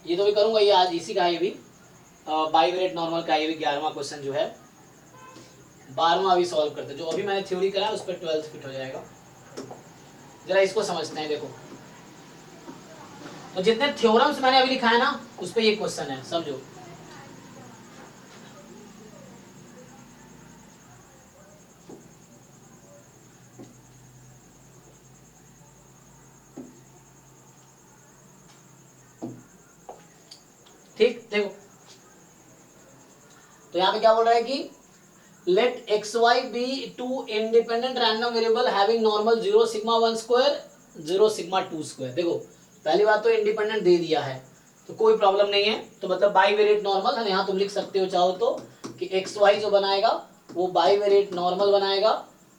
ये तो भी करूंगा, ये आज इसी का है, ये भी बाईवेरिएट नॉर्मल का, ये भी 11वां क्वेश्चन जो है, 12वां अभी सॉल्व करते हैं, जो अभी मैंने थ्योरी करा उस पर 12th फिट हो जाएगा। जरा इसको समझते हैं, देखो तो जितने थ्योरम्स मैंने अभी लिखा है ना उस पर ये क्वेश्चन है, समझो। ठीक, देखो तो यहाँ पे क्या बोल रहा है कि let X Y be two independent random variable having normal 0 sigma 1 square 0 sigma 2 square. देखो पहली बात तो इंडिपेंडेंट दे दिया है तो कोई प्रॉब्लम नहीं है, तो मतलब बाईवेरिएट नॉर्मल है। यहाँ तुम लिख सकते हो चाहो तो कि एक्स वाई जो बनाएगा वो बाईवेरिएट नॉर्मल बनाएगा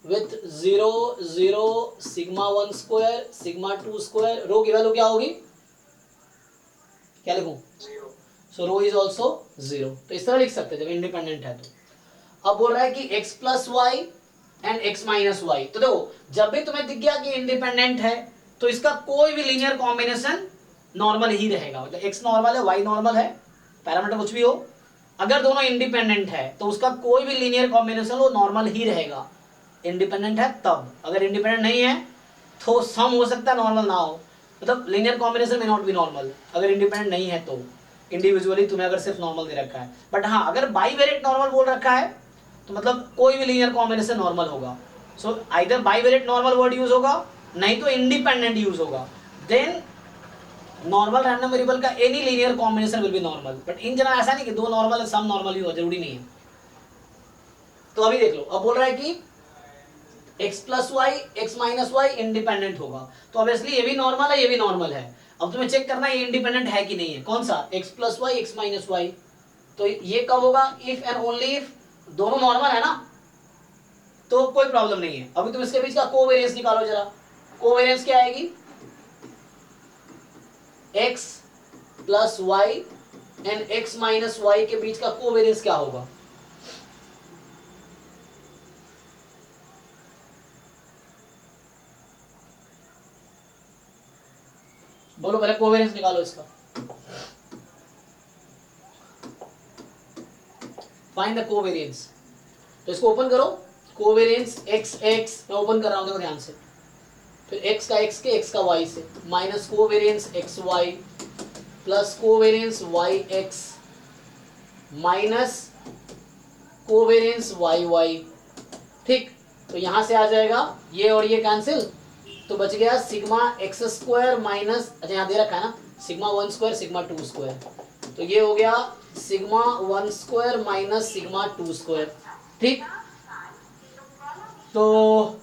with 0 0 sigma 1 square sigma 2 square. Rho की वैल्यू क्या होगी, क्या लिखूं, सो रो इज ऑल्सो 0। तो इस तरह लिख सकते हैं जब इंडिपेंडेंट है तो। अब बोल रहा है कि x plus Y and x minus Y. तो देखो जब भी तुम्हें दिख गया कि इंडिपेंडेंट है तो इसका कोई भी लीनियर कॉम्बिनेशन नॉर्मल ही रहेगा, मतलब x नॉर्मल है y नॉर्मल है, पैरामीटर कुछ भी हो, अगर दोनों इंडिपेंडेंट है तो उसका कोई भी लीनियर कॉम्बिनेशन वो नॉर्मल ही रहेगा। इंडिपेंडेंट है तब, अगर इंडिपेंडेंट नहीं है तो सम हो सकता है नॉर्मल ना हो, मतलब लीनियर कॉम्बिनेशन में नॉट बी नॉर्मल अगर इंडिपेंडेंट नहीं है तो, इंडिविजुअली तुम्हें अगर सिर्फ नॉर्मल दे रखा है। बट हाँ अगर बाईवेरिएट नॉर्मल बोल रखा है तो मतलब कोई भी लीनियर कॉम्बिनेशन नॉर्मल होगा। So either bivariate normal word use होगा, नहीं तो इंडिपेंडेंट यूज होगा, देन नॉर्मल रैंडम वेरिएबल का any linear combination will be normal. But in general ऐसा नहीं कि दो नॉर्मल है सम नॉर्मल ही हो, जरूरी नहीं है। तो अभी देख लो, अब बोल रहा है कि x plus Y X minus Y independent होगा, तो ऑब्वियसली ये भी नॉर्मल है ये भी नॉर्मल है। अब तुम्हें चेक करना है ये इंडिपेंडेंट है कि नहीं है, कौन सा, x plus Y X minus Y. तो ये कब होगा, इफ एंड ओनली इफ दोनों नॉर्मल है ना, तो कोई प्रॉब्लम नहीं है। अभी तुम इसके बीच का कोवेरिएंस निकालो जरा, कोवेरिएंस क्या आएगी, x plus Y and x minus Y के बीच का कोवेरिएंस क्या होगा, बोलो पहले कोवेरिएंस निकालो इसका। फाइंड द कोवेरिएंस, तो इसको ओपन करो, कोवेरिएंस x x मैं ओपन कर रहा हूं, देखो ध्यान से, फिर x का x के x का y से minus covariance x y plus covariance y x minus covariance y y। ठीक, तो यहां से आ जाएगा ये और ये कैंसिल, तो बच गया सिग्मा एक्स स्क्वायर माइनस, अच्छा यहाँ दे रखा है ना सिग्मा 1 स्क्वायर सिग्मा 2 स्क्वायर, तो ये हो गया sigma 1 square minus sigma 2 square. ठीक, तो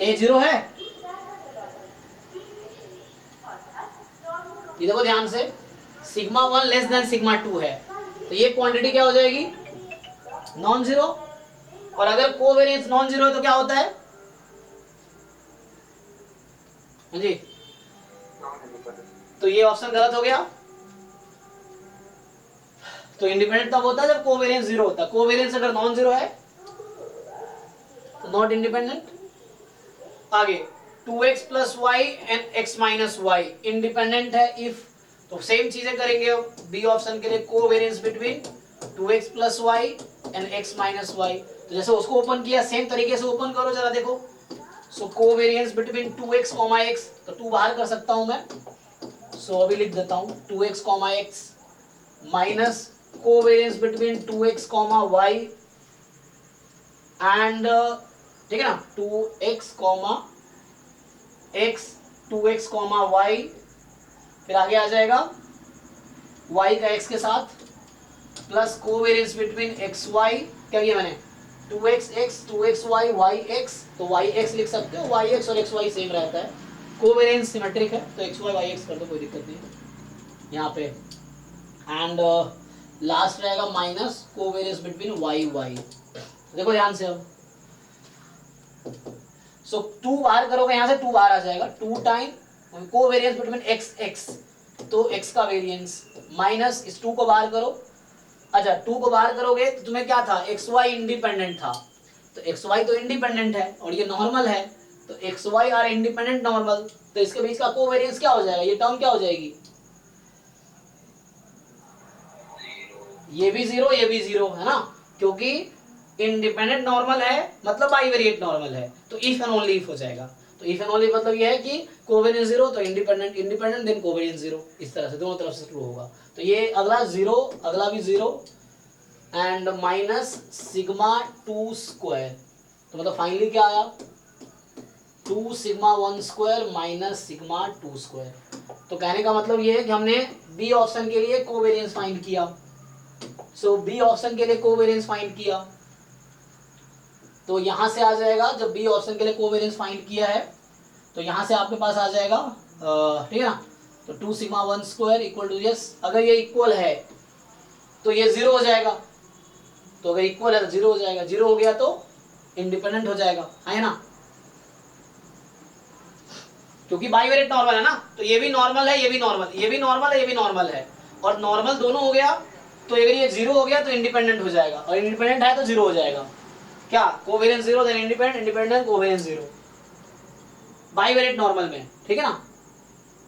ये 0 है, ये देखो ध्यान से, सिग्मा 1 लेस देन सिग्मा 2 है, तो ये क्वांटिटी क्या हो जाएगी, नॉन जीरो। और अगर कोवेरिएंस नॉन जीरो है तो क्या होता है, हाँ जी, तो ये ऑप्शन गलत हो गया। तो इंडिपेंडेंट तब होता है जब कोवेरिएंस जीरो होता है, कोवेरिएंस अगर नॉन जीरो है तो नॉट इंडिपेंडेंट। आगे 2x plus Y and x minus Y independent है इफ, तो सेम चीजें करेंगे अब बी ऑप्शन के लिए, covariance between 2x plus Y and x minus Y. तो जैसे उसको ओपन किया सेम तरीके से ओपन करो जरा देखो। सो कोवेरिएंस बिटवीन 2x x, तो 2 बाहर कर सकता हूं मैं, सो अभी लिख देता हूं 2x x minus covariance between 2x y and ठीक है ना 2x x 2x y, फिर आगे आ जाएगा y का x के साथ plus covariance between x y, क्या किया मैंने 2x x 2x y y x, तो y x लिख सकते हो, y x और x y सेम रहता है, कोवेरिएंस सिमेट्रिक है तो x y y x कर दो, कोई दिक्कत नहीं यहाँ पे। एंड लास्ट रहेगा minus covariance between y y। देखो ध्यान से अब, सो 2 बाहर करोगे यहाँ से 2 बाहर आ जाएगा, 2 time covariance between x x, तो x का वेरिएंस माइनस इस 2 को बाहर करो। अच्छा 2 को बाहर करोगे तो तुम्हें क्या था, एक्स वाई इंडिपेंडेंट था, तो एक्स वाई तो इंडिपेंडेंट है और ये नॉर्मल है, तो X Y are independent normal, तो इसके बीच का कोवेरिएंस क्या हो जाएगा, ये टर्म क्या हो जाएगी, ये भी जीरो ये भी जीरो है ना, क्योंकि इंडिपेंडेंट नॉर्मल है मतलब बाइवेरिएट नॉर्मल है, तो इफ एंड ओनली इफ हो जाएगा। तो इफ एंड ओनली मतलब ये है कि कोवेरिएंस जीरो तो independent independent then covariance zero, इस तरह से दोनों तरफ से ट्रू होगा। तो ये अगला जीरो, अगला भी zero and minus sigma 2 square, तो मतलब फाइनली क्या आया 2 sigma 1 square minus sigma 2 square. तो कहने का मतलब ये है कि हमने बी ऑप्शन के लिए कोवेरिएंस फाइंड किया, सो बी ऑप्शन के लिए कोवेरिएंस फाइंड किया, तो यहां से आ जाएगा, जब बी ऑप्शन के लिए कोवेरिएंस फाइंड किया है तो यहां से आपके पास आ जाएगा ठीक है ना, तो 2 sigma 1 square equal to yes, अगर ये इक्वल है तो ये जीरो हो जाएगा, तो अगर इक्वल है तो जीरो हो जाएगा, जीरो हो गया तो इंडिपेंडेंट हो जाएगा, है ना, क्योंकि बाइवेरिएट नॉर्मल है ना, तो ये भी नॉर्मल है ये भी नॉर्मल, ये भी नॉर्मल है ये भी नॉर्मल है, और नॉर्मल दोनों हो गया, तो अगर ये जीरो हो गया तो इंडिपेंडेंट हो जाएगा, और इंडिपेंडेंट है तो जीरो हो जाएगा, क्या covariance zero then independent, independent covariance zero bivariate normal में, ठीक है ना।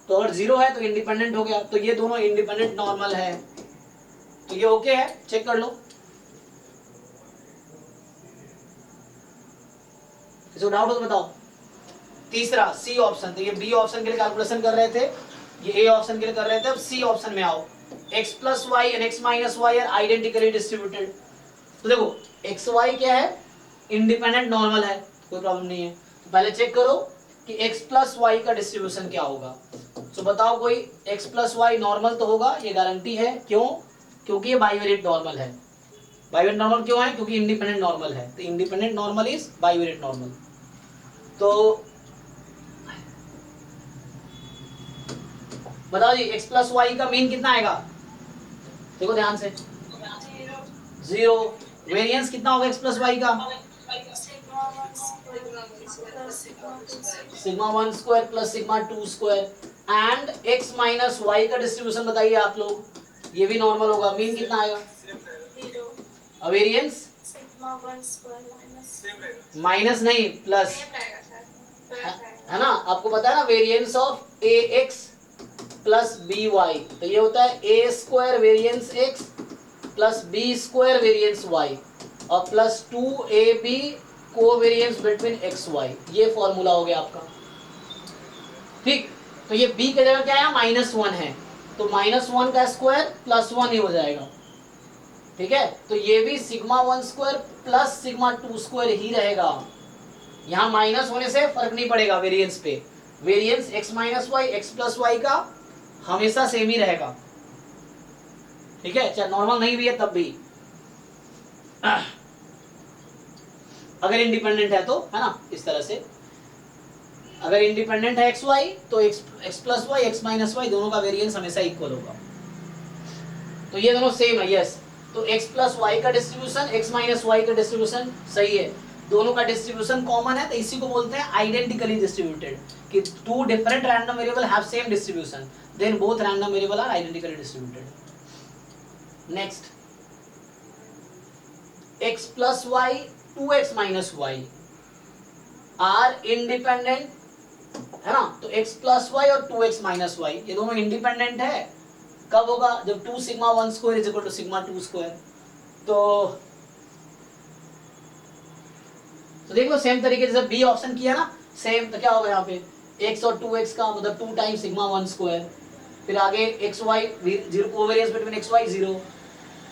तो अगर जीरो है तो इंडिपेंडेंट हो गया, तो ये दोनों इंडिपेंडेंट नॉर्मल है, तो ये ओके है, चेक कर लो। किसी को डाउट हो तो बताओ। तीसरा सी ऑप्शन, तो ये बी ऑप्शन के लिए कैलकुलेशन कर रहे थे, ये ए ऑप्शन के लिए कर रहे थे, अब सी ऑप्शन में आओ। x plus Y and x minus Y are identically distributed, तो देखो एक्स वाई क्या है, इंडिपेंडेंट नॉर्मल है, कोई प्रॉब्लम नहीं है, तो पहले चेक करो कि x प्लस वाई का डिस्ट्रीब्यूशन क्या होगा। तो बताओ कोई x प्लस वाई नॉर्मल तो होगा, ये गारंटी है, क्यों, क्योंकि ये बाइवेरिएट नॉर्मल है। बाइवेरिएट नॉर्मल क्यों है, क्योंकि इंडिपेंडेंट नॉर्मल है, तो independent normal is bivariate normal. तो बताओ जी x प्लस वाई का मीन कितना आएगा, देखो ध्यान से, जीरो। वेरिएंस कितना होगा x प्लस वाई का, sigma 1 square plus sigma 2 square, and x minus Y का डिस्ट्रीब्यूशन बताइए आप लोग, ये भी नॉर्मल होगा, मीन कितना आएगा, वेरिएंस माइनस नहीं प्लस है ना, आपको पता है ना variance of a x plus b y, तो ये होता है a square variance x plus b square variance y और plus 2ab covariance between x y, ये फॉर्मूला हो गया आपका, ठीक। तो ये b की जगह क्या है, -1 है, तो -1 का स्क्वायर +1 ही हो जाएगा, ठीक है। तो ये भी sigma 1 square plus sigma 2 square ही रहेगा, यहाँ माइनस होने से फर्क नहीं पड़ेगा वेरिएंस पे, variance x minus Y X plus Y का हमेशा सेम ही रहेगा, ठीक है, चाहे नॉर्मल नहीं भी है तब भी, अगर इंडिपेंडेंट है तो, है ना, इस तरह से। अगर इंडिपेंडेंट है एक्स वाई तो X plus Y X minus Y दोनों का वेरिएंस हमेशा इक्वल होगा, तो ये दोनों सेम है, यस। तो x प्लस वाई का डिस्ट्रीब्यूशन x माइनस वाई का डिस्ट्रीब्यूशन सही है, दोनों का डिस्ट्रीब्यूशन कॉमन है, तो इसी को बोलते हैं आइडेंटिकली डिस्ट्रीब्यूटेड, कि two different random variable have same distribution, then both random variable are identically distributed. Next x plus Y 2x minus Y, are independent है ना, तो x प्लस वाई और 2x माइनस वाई ये दोनों independent है। कब होगा? जब 2 sigma 1 square is equal to sigma 2 square. तो देख लो सेम तरीके से बी ऑप्शन किया ना सेम, तो क्या होगा यहाँ पे x और 2x का मतलब 2 टाइम सिग्मा 1 स्क्वायर, फिर आगे x y zero, covariance between x y 0,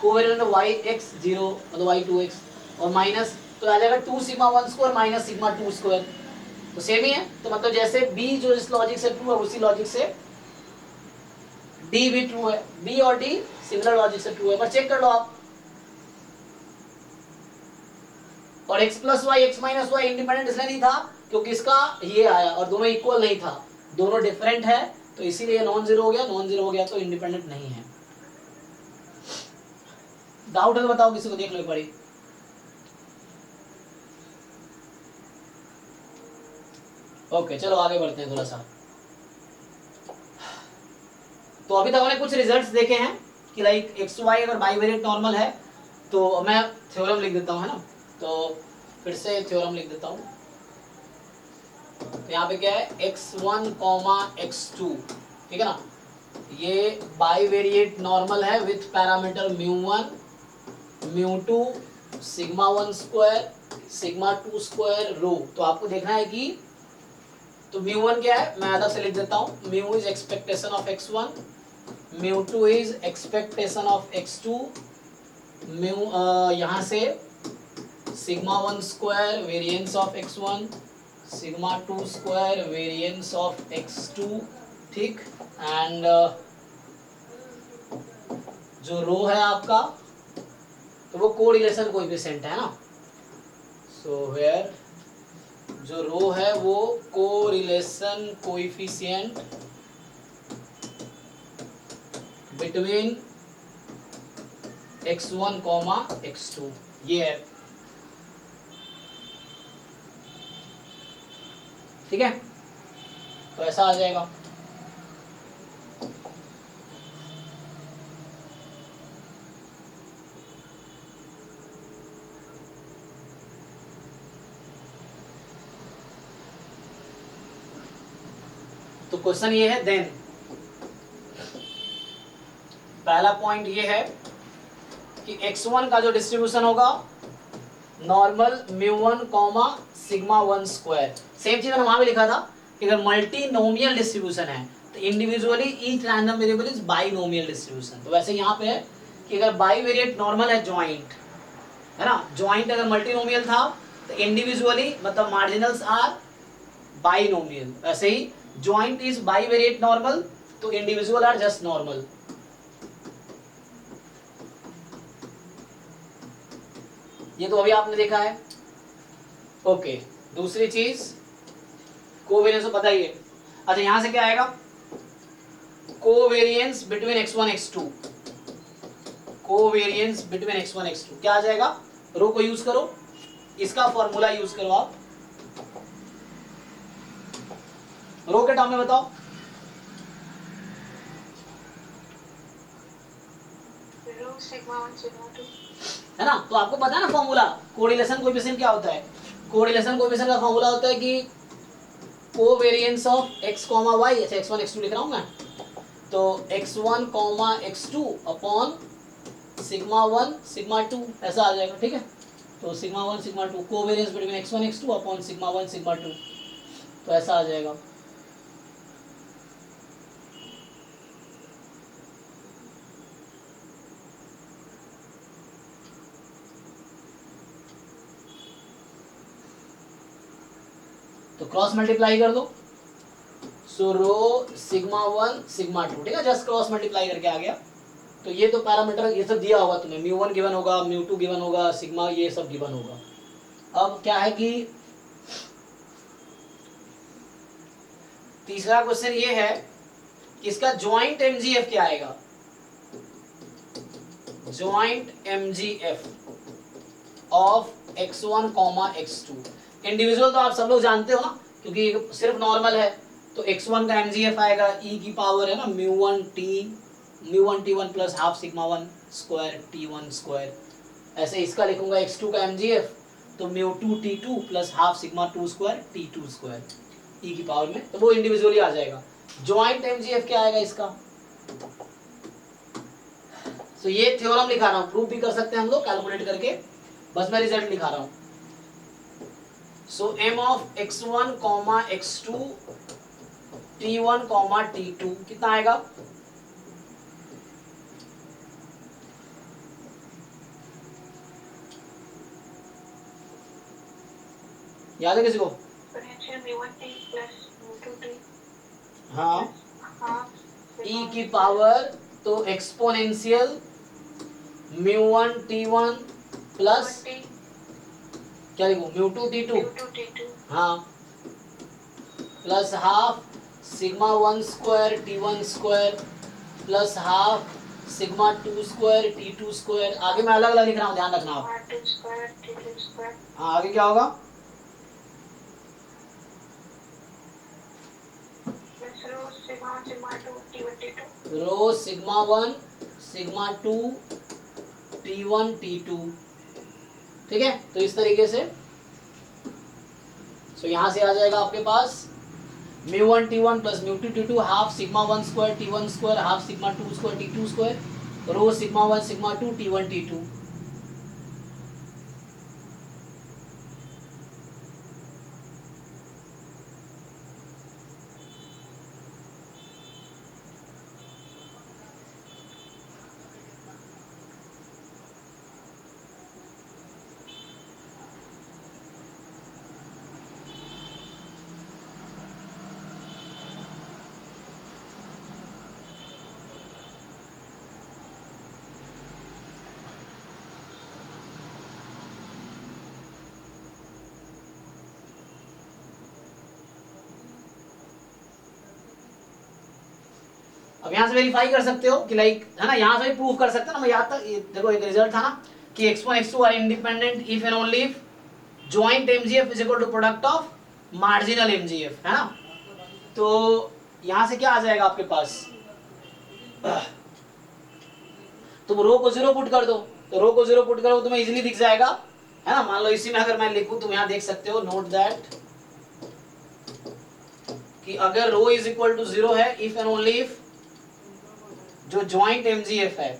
covariance y x 0 मतलब y 2x और माइनस, तो आ जाएगा 2 sigma 1 square minus sigma 2 square, तो सेम ही है। तो मतलब जैसे b जो इस लॉजिक से ट्रू है उसी लॉजिक से d भी ट्रू है, b और d सिमिलर लॉजिक से ट्रू है, पर चेक कर लो आप। और x plus Y X minus Y independent इसलिए नहीं था क्योंकि इसका ये आया और दोनों इक्वल नहीं था, दोनों डिफरेंट है, तो इसीलिए नॉन जीरो हो गया, नॉन जीरो हो गया तो इंडिपेंडेंट नहीं है। डाउट है तो बताओ किसी को, देख लो एक बारी। ओके चलो आगे बढ़ते हैं थोड़ा सा। तो अभी तक हमने कुछ रिजल्ट्स देखे हैं कि लाइक एक्स वाई अगर बाइवेरिएंट नॉर्मल है, तो मैं थ्योरम लिख देता हूँ है ना, तो फिर से थ्योरम लिख देता हूँ। तो यहाँ पे क्या है x1, x2, ठीक है ना, ये बाइवेरिएट नॉर्मल है with parameter μ1 μ2 sigma 1 square sigma 2 square rho. तो आपको देखना है कि तो μ1 क्या है, मैं अलग से लिख देता हूँ, μ is expectation of x1, μ2 is expectation of x2, यहाँ से sigma 1 square variance of x1 sigma 2 square variance of x2, ठीक, एंड जो रो है आपका तो वो कोरिलेशन कोएफिशिएंट है ना, सो वेयर जो रो है वो correlation coefficient between x1, x2 ये है, ठीक है। तो ऐसा आ जाएगा। तो क्वेश्चन ये है, देन पहला पॉइंट ये है कि x1 का जो डिस्ट्रीब्यूशन होगा नॉर्मल μ1 सिग्मा 1 स्क्वायर, सेम चीज मैंने वहां भी लिखा था कि अगर मल्टीनोमियल डिस्ट्रीब्यूशन है तो individually each random variable is binomial distribution. तो वैसे यहाँ पे है कि अगर बाइवेरिएट नॉर्मल है जॉइंट है ना, जॉइंट अगर मल्टीनोमियल था तो इंडिविजुअली मतलब मार्जिनल्स आर बाइनोमियल, वैसे ही जॉइंट इज बाइवेरिएट नॉर्मल तो इंडिविजुअल आर जस्ट नॉर्मल। ये तो अभी आपने देखा है। ओके, दूसरी चीज कोवेरियंस तो पता ही है। अच्छा यहां से क्या आएगा, covariance between x1 x2, covariance between x1 x2 क्या आ जाएगा, रो को यूज करो, इसका फॉर्मूला यूज करो आप, रो के टर्म में बताओ। रो सिग्मा 1 सिग्मा 2 है ना, तो आपको पता है ना फॉर्मूला, कोरिलेशन कोएफिशिएंट क्या होता है, कोरिलेशन कोएफिशिएंट का फॉर्मूला होता है कि कोवेरियंस ऑफ x, y, अच्छा x1 x2 लिख रहा हूं मैं, तो x1, x2 upon sigma 1 sigma 2 ऐसा आ जाएगा, ठीक है। तो sigma 1 sigma 2 covariance between x1 x2 upon sigma 1 sigma 2, तो ऐसा आ जाएगा। तो क्रॉस मल्टीप्लाई कर दो, सो रो सिग्मा 1 सिग्मा 2, ठीक है, जस्ट क्रॉस मल्टीप्लाई करके आ गया। तो ये तो पैरामीटर ये सब दिया होगा तुम्हें, μ1 गिवन होगा, μ2 गिवन होगा, सिग्मा ये सब गिवन होगा। अब क्या है कि तीसरा क्वेश्चन ये है कि इसका जॉइंट एमजीएफ क्या आएगा, joint MGF of x1, x2। Individual तो आप सब लोग जानते हो ना, क्योंकि सिर्फ नॉर्मल है, तो x1 का mgf आएगा e की पावर है ना μ1t1 plus half sigma 1 square t1 square. ऐसे इसका लिखूंगा x2 का mgf, तो mu two t two plus half sigma two square t two square e की पावर में, तो वो इंडिविजुअली आ जाएगा। ज्वाइंट एमजीएफ क्या आएगा इसका? तो ये थ्योरम लिखा रहा हूं, प्रूफ भी कर सकते हैं हम लोग कैलकुलेट करके, बस मैं रिजल्ट लिखा रहा हूं। So M of x1 comma x2 t1 comma t2 कितना आएगा? याद है किसी को? एक्सपोनेंशियल v1t प्लस v2t हाँ, हाफ e की पावर, तो एक्सपोनेंशियल म्यू1 t1 प्लस क्या लिखूं, म्यू2 t2, v2t2 हाँ, plus half sigma 1 square t1 square plus half sigma 2 square t2 square. आगे मैं अलग अलग लिख रहा हूँ, ध्यान रखना आप। r2 स्क्वायर t2 स्क्वायर हाँ, आगे क्या होगा? Plus rho sigma 1 sigma 2 t1 t2 रो सिग्मा 1 सिग्मा 2 t1 t2, ठीक है। तो इस तरीके से यहां से आ जाएगा आपके पास mu one t1 plus mu two t2 half sigma 1 square t1 square half sigma 2 square t2 square rho sigma 1 sigma 2 t1 t2। अब यहाँ से वेरीफाई कर सकते हो कि लाइक है ना, यहाँ से भी प्रूव कर सकते हो ना। मैं याद था, देखो एक रिजल्ट था ना कि x1 x2 are independent if and only if joint MGF is equal to product of marginal MGF, है ना। तो यहाँ से क्या आ जाएगा आपके पास, तुम रो को 0 पुट कर दो, तो रो को 0 पुट करो तुम्हें इजीली दिख जाएगा, है ना। मान लो इसी में अगर मैं लिखूं, तुम यहाँ देख सकते हो, नोट दैट कि अगर रो इज इक्वल टू 0 है इफ एंड ओनली इफ जो ज्वाइंट एमजीएफ है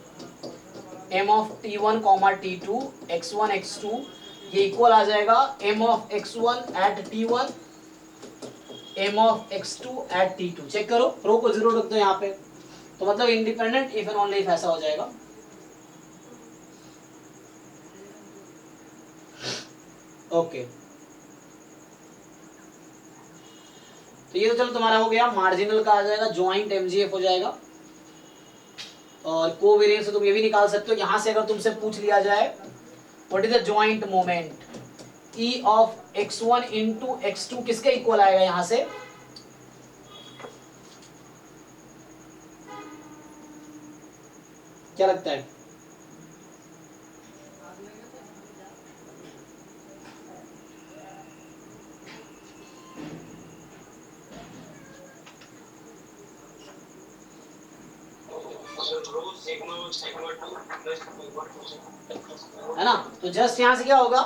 m of t1 comma t2 x1 x2 ये इक्वल आ जाएगा m of x1 at t1 m of x2 at t2। Check करो, रो को 0 रख दो यहाँ पे, तो मतलब independent if and only if ऐसा हो जाएगा। ओके, तो ये तो चलो तुम्हारा हो गया, मार्जिनल का आ जाएगा, ज्वाइंट एमजीएफ हो जाएगा। और कोवेरिएंस से तुम ये भी निकाल सकते हो, यहां से अगर तुमसे पूछ लिया जाए what is the joint moment, E of x1 into x2 किसके इक्वल आएगा यहां से, क्या लगता है? है ना। तो जस्ट यहां से क्या होगा,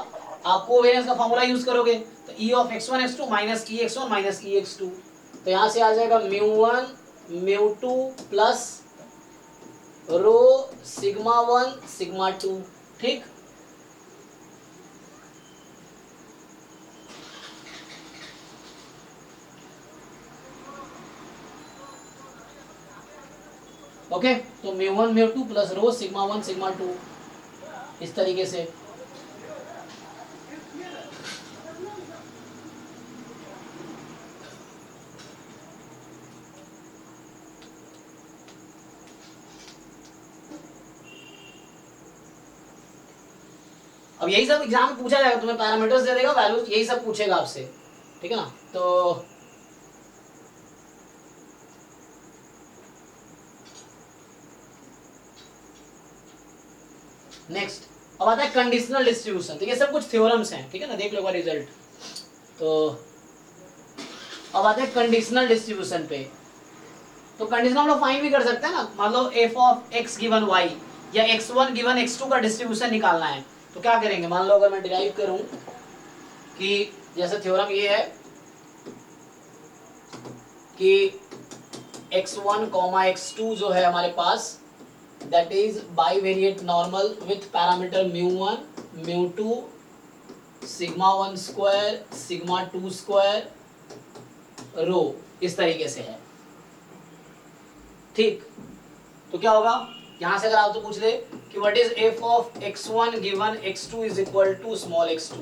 आप कोवेरिएंस का फॉर्मूला यूज करोगे, तो E of x1 x2 minus E x1 minus E x2, तो यहां से आ जाएगा म्यू1 म्यू2 प्लस रो सिग्मा 1 सिग्मा 2, ठीक। ओके, तो म्यू1 म्यू2 प्लस रो सिग्मा 1 सिग्मा 2 इस तरीके से। अब यही सब एग्जाम में पूछा जाएगा, तुम्हें पैरामीटर्स दे देगा, वैल्यूज, यही सब पूछेगा आपसे, ठीक है ना। तो नेक्स्ट अब आता है कंडीशनल डिस्ट्रीब्यूशन। तो ये सब कुछ थ्योरम्स हैं, ठीक है ना, देख लो रिजल्ट। तो अब आते हैं कंडीशनल डिस्ट्रीब्यूशन पे। तो कंडीशन हम लोग फाइंड भी कर सकते हैं ना, मान लो f of x given y या x1 गिवन x2 का डिस्ट्रीब्यूशन निकालना है, तो क्या करेंगे, मान लो अगर मैं डिराइव करूं कि जैसे थ्योरम ये है कि x1 x2 जो है हमारे पास that is bivariate normal with parameter μ1 μ2 sigma 1 square sigma 2 square rho, इस तरीके से है। ठीक, तो क्या होगा यहां से अगर आपसे पूछ ले कि what is f of x1 given x2 is equal to small x2,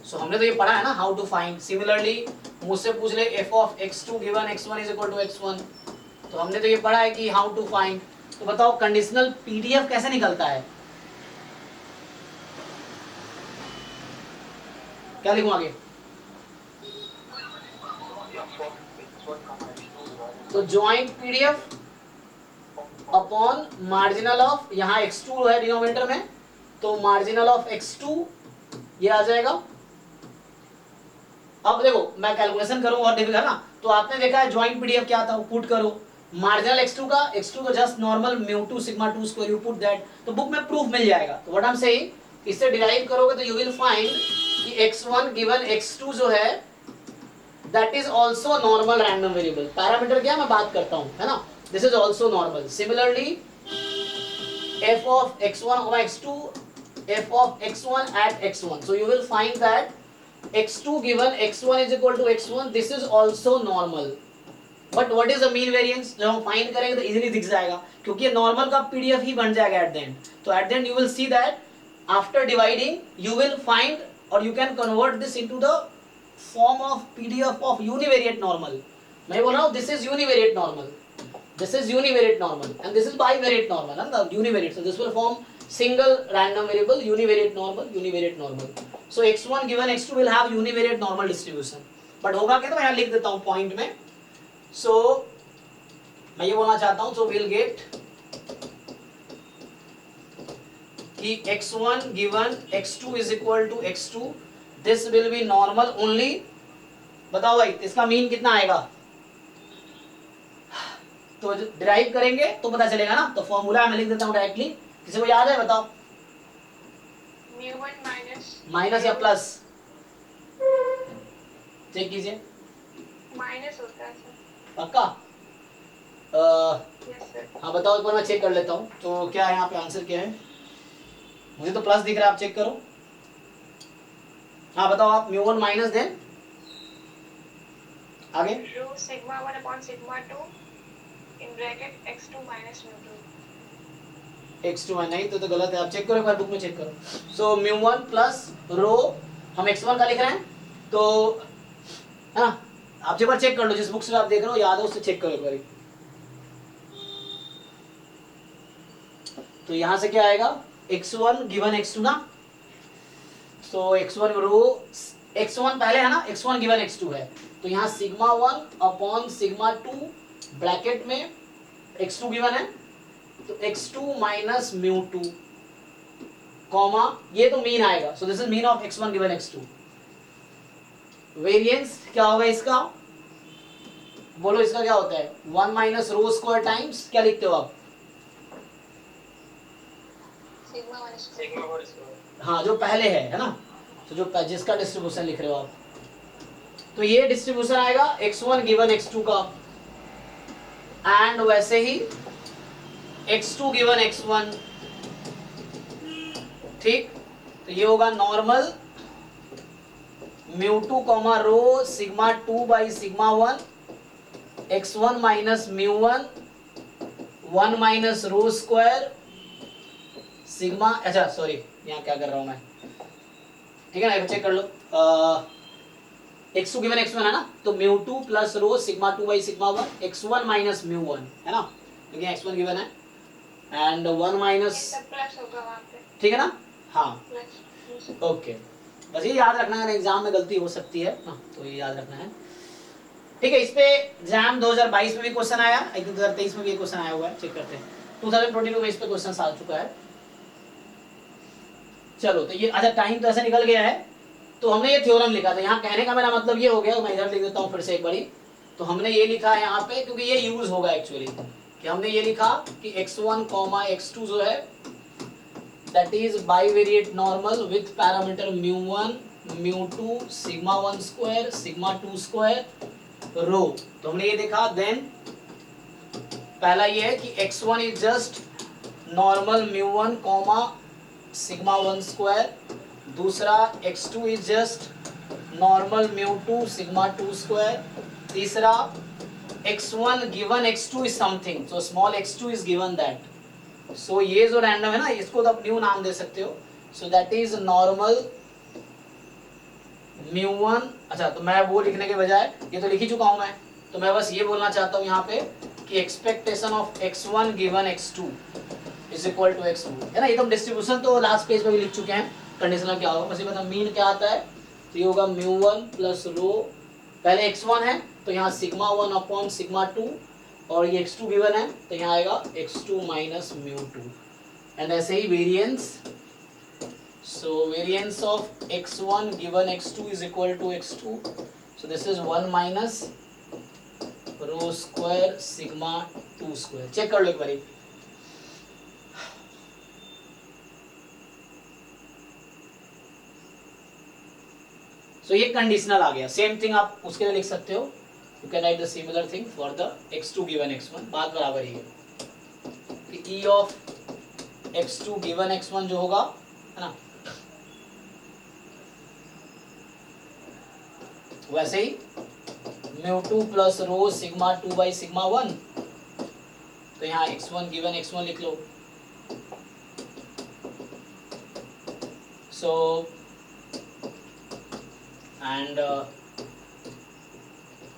so हमने तो ये पढ़ा है ना हाउ टू फाइंड। सिमिलरली मुझसे पूछ ले f of x2 given x1 is equal to x1, तो हमने तो ये पढ़ा है कि हाउ टू फाइंड। तो बताओ कंडीशनल पीडीएफ कैसे निकलता है, क्या लिखूं आगे? तो joint PDF upon marginal of, यहाँ x2 है डिनोमिनेटर में, तो मार्जिनल ऑफ x2 ये आ जाएगा। अब देखो मैं कैलकुलेशन करूं और डिफिकल्ट है ना, तो आपने देखा है जॉइंट पीडीएफ क्या था, पुट करो मार्जिनल x2 का, x2 तो just normal μ2 sigma 2 square, you put that, तो बुक में प्रूफ मिल जाएगा। तो व्हाट आई एम सेइंग, इससे डिराइव करोगे तो यू विल फाइंड कि x1 गिवन x2 जो है that is also normal random variable. Parameter क्या मैं बात करता हूं, है ना, this is also normal. Similarly f of x1 x2, f of x1 at x1, so you will find that x2 given x1 is equal to x1, this is also normal, but what is the mean variance, जब हम find करेंगे तो easily दिख जाएगा क्योंकि ये normal का PDF ही बन जाएगा एट द एंड। तो at the end you will see that after dividing you will find और you can convert this into the form of PDF of univariate normal. मैं बोल रहा हूँ this is univariate normal, this is univariate normal and this is bivariate normal, and the univariate, so this will form single random variable univariate normal, so x1 given x2 will have univariate normal distribution, but होगा क्या, तो मैं यहाँ लिख देता हूँ point में। so मैं ये बोलना चाहता हूँ, so we'll get कि x1 given x2 is equal to x2, this will be normal only। बताओ भाई इसका मीन कितना आएगा, तो डिराइव करेंगे तो पता चलेगा ना। तो फॉर्मूला मैं लिख देता हूं डायरेक्टली, किसी को याद है बताओ, μ1 माइनस या प्लस, चेक कीजिए, माइनस होता है सर। पक्का? Yes sir. हाँ बताओ एक बार, मैं चेक कर लेता हूँ। तो क्या है यहाँ पे आंसर क्या है, मुझे तो प्लस दिख रहा है, आप चेक करो। हाँ बताओ आप, μ1 माइनस देन आगे rho sigma 1 upon sigma 2 in bracket x2 minus μ2। x2 है नहीं तो गलत है, आप चेक करो एक बार बुक में चेक करो। सो μ1 प्लस रो हम x1 का लिख रहे हैं, तो है ना, आप एक बार चेक कर लो, जिस बुक से आप देख रहे हो याद है उससे चेक करो एक बार। तो यहां से क्या आएगा, x1 गिवन x2 ना, तो x1 रो x1 पहले है ना, x1 गिवन x2 है, तो यहाँ सिग्मा 1 अपॉन सिग्मा 2 ब्रैकेट में x2 गिवन है, तो x2 माइनस μ2 कॉमा, ये तो मीन आएगा, सो this is mean of x1 given x2। Variance क्या होगा इसका, बोलो इसका क्या होता है, 1 माइनस रो स्क्वायर टाइम्स क्या लिखते हो आप, सिग्मा 1 सिग्मा 4 स्क्वायर। हाँ जो पहले है ना, तो जो जिसका डिस्ट्रीब्यूशन लिख रहे हो आप, तो ये डिस्ट्रीब्यूशन आएगा x1 गिवन x2 का, एंड वैसे ही x2 गिवन x1, ठीक, तो ये होगा normal μ2 comma rho sigma 2 by sigma 1 x1 minus μ1 1 minus rho square sigma, अच्छा सॉरी यहाँ क्या कर रहा हूँ मैं, ठीक है ना, चेक कर लो, x2 गिवन x1 है ना, तो μ2 plus rho sigma 2 by sigma 1 x1 minus μ1 है ना, क्योंकि x1 गिवन है, एंड 1 माइनस, प्लस होगा वहां पे, ठीक है ना, हाँ प्लस। ओके, बस ये याद रखना है, एग्जाम में गलती हो सकती है ना, तो ये याद रखना है, ठीक है। इस पे एग्जाम 2022 में भी क्वेश्चन आया, 2023 में भी क्वेश्चन आया हुआ है, चेक करते हैं, 2022 में इस पे क्वेश्चन आ चुका है। चलो तो ये अच्छा टाइम तो ऐसे निकल गया है, तो हमने ये थ्योरम लिखा था, यहाँ कहने का मेरा मतलब ये हो गया, मैं इधर लिख देता हूँ फिर से एक बारी, तो हमने ये लिखा है यहाँ पे क्योंकि ये यूज होगा एक्चुअली, कि हमने ये लिखा कि x1 x2 जो है that is bivariate normal with parameter mu1 mu2 sigma 1 square sigma 2 square रो। तो हमने ये देखा। देन पहला ये है कि x1 is just normal mu1 comma sigma 1 square, दूसरा x2 is just normal mu2 sigma 2 square, तीसरा x1 given x2 is something, so small x2 is given that. So ये जो रैंडम है ना, इसको तो आप न्यू नाम दे सकते हो। So that is normal mu1। अच्छा, तो मैं वो लिखने के बजाय ये तो लिख ही चुका हूं मैं, तो मैं बस ये बोलना चाहता हूं यहाँ पे कि expectation of x1 given x2 is equal to x2 है ना। ये तो डिस्ट्रीब्यूशन तो लास्ट पेज पे भी लिख चुके हैं। कंडीशनल क्या होगा बस ये बता, मीन क्या आता है, तो ये होगा mu1 प्लस रो, पहले x1 है तो यहाँ सिग्मा 1 अपॉन सिग्मा 2, और ये x2 गिवन है तो यहाँ आएगा x2 माइनस mu2। एंड ऐसे ही variance, so variance of x1 given x2 is equal to x2, so this is 1 minus rho square sigma 2 square. Check कर लो एक बारी। सो ये कंडीशनल आ गया। सेम थिंग आप उसके लिए लिख सकते हो, you can write the similar thing for the x2 given x1। बात बराबर ही है कि e of x2 given x1 जो होगा है ना, वैसे ही mu2 plus rho sigma 2 by sigma 1, तो यहाँ x1 गिवन x1 लिख लो। सो and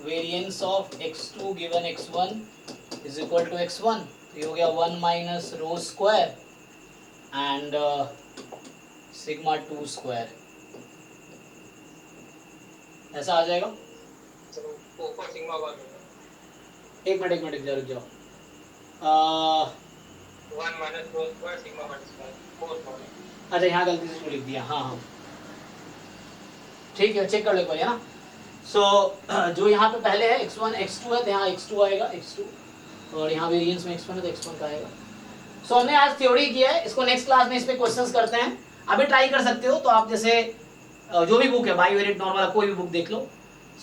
variance of x2 given x1 is equal to x1, तो ये हो गया 1 minus rho square and sigma 2 square, ऐसा आ जाएगा। चलो ऊपर सिग्मा 1 एक मिनट रुक जाओ। 1 minus rho square sigma 1 square 4 square. अच्छा, यहाँ गलती से लिख दिया। हाँ, ठीक है, चेक कर लो एक बार है ना। सो जो यहाँ पे पहले है x1 x2 है तो यहाँ x2 आएगा x2, और यहाँ वेरिएंस में x1 है तो x1 का आएगा। सो हमने आज थ्योरी किया है, इसको नेक्स्ट क्लास में इस पे क्वेश्चंस करते हैं। अभी ट्राई कर सकते हो तो आप जैसे जो भी बुक है बाइवेरिएट नॉर्मल कोई भी बुक देख लो।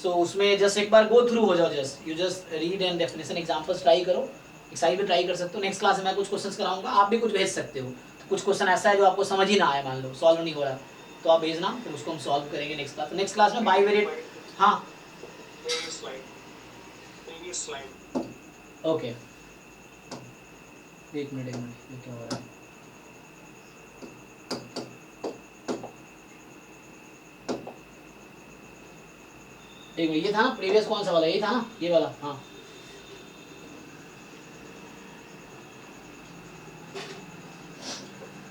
सो उसमें जस्ट एक बार गो थ्रू हो जाओ, just you just read and definition examples try करो। एक्साइज भी ट्राई कर सकते हो। नेक्स्ट क्लास में मैं कुछ क्वेश्चंस कराऊंगा, आप भी कुछ भेज सकते हो। कुछ क्वेश्चन ऐसा है जो आपको समझ ही ना आए, मान लो सॉल्व नहीं हो रहा, तो आप भेजना, फिर उसको हम सॉल्व करेंगे नेक्स्ट क्लास। नेक्स्ट क्लास में बाइवेरिएट। हाँ, प्रीवियस स्लाइड। ओके, एक मिनट ये क्या हो रहा है। एक मिनट, ये था ना प्रीवियस, कौन सा वाला, ये था ना, ये वाला। हाँ,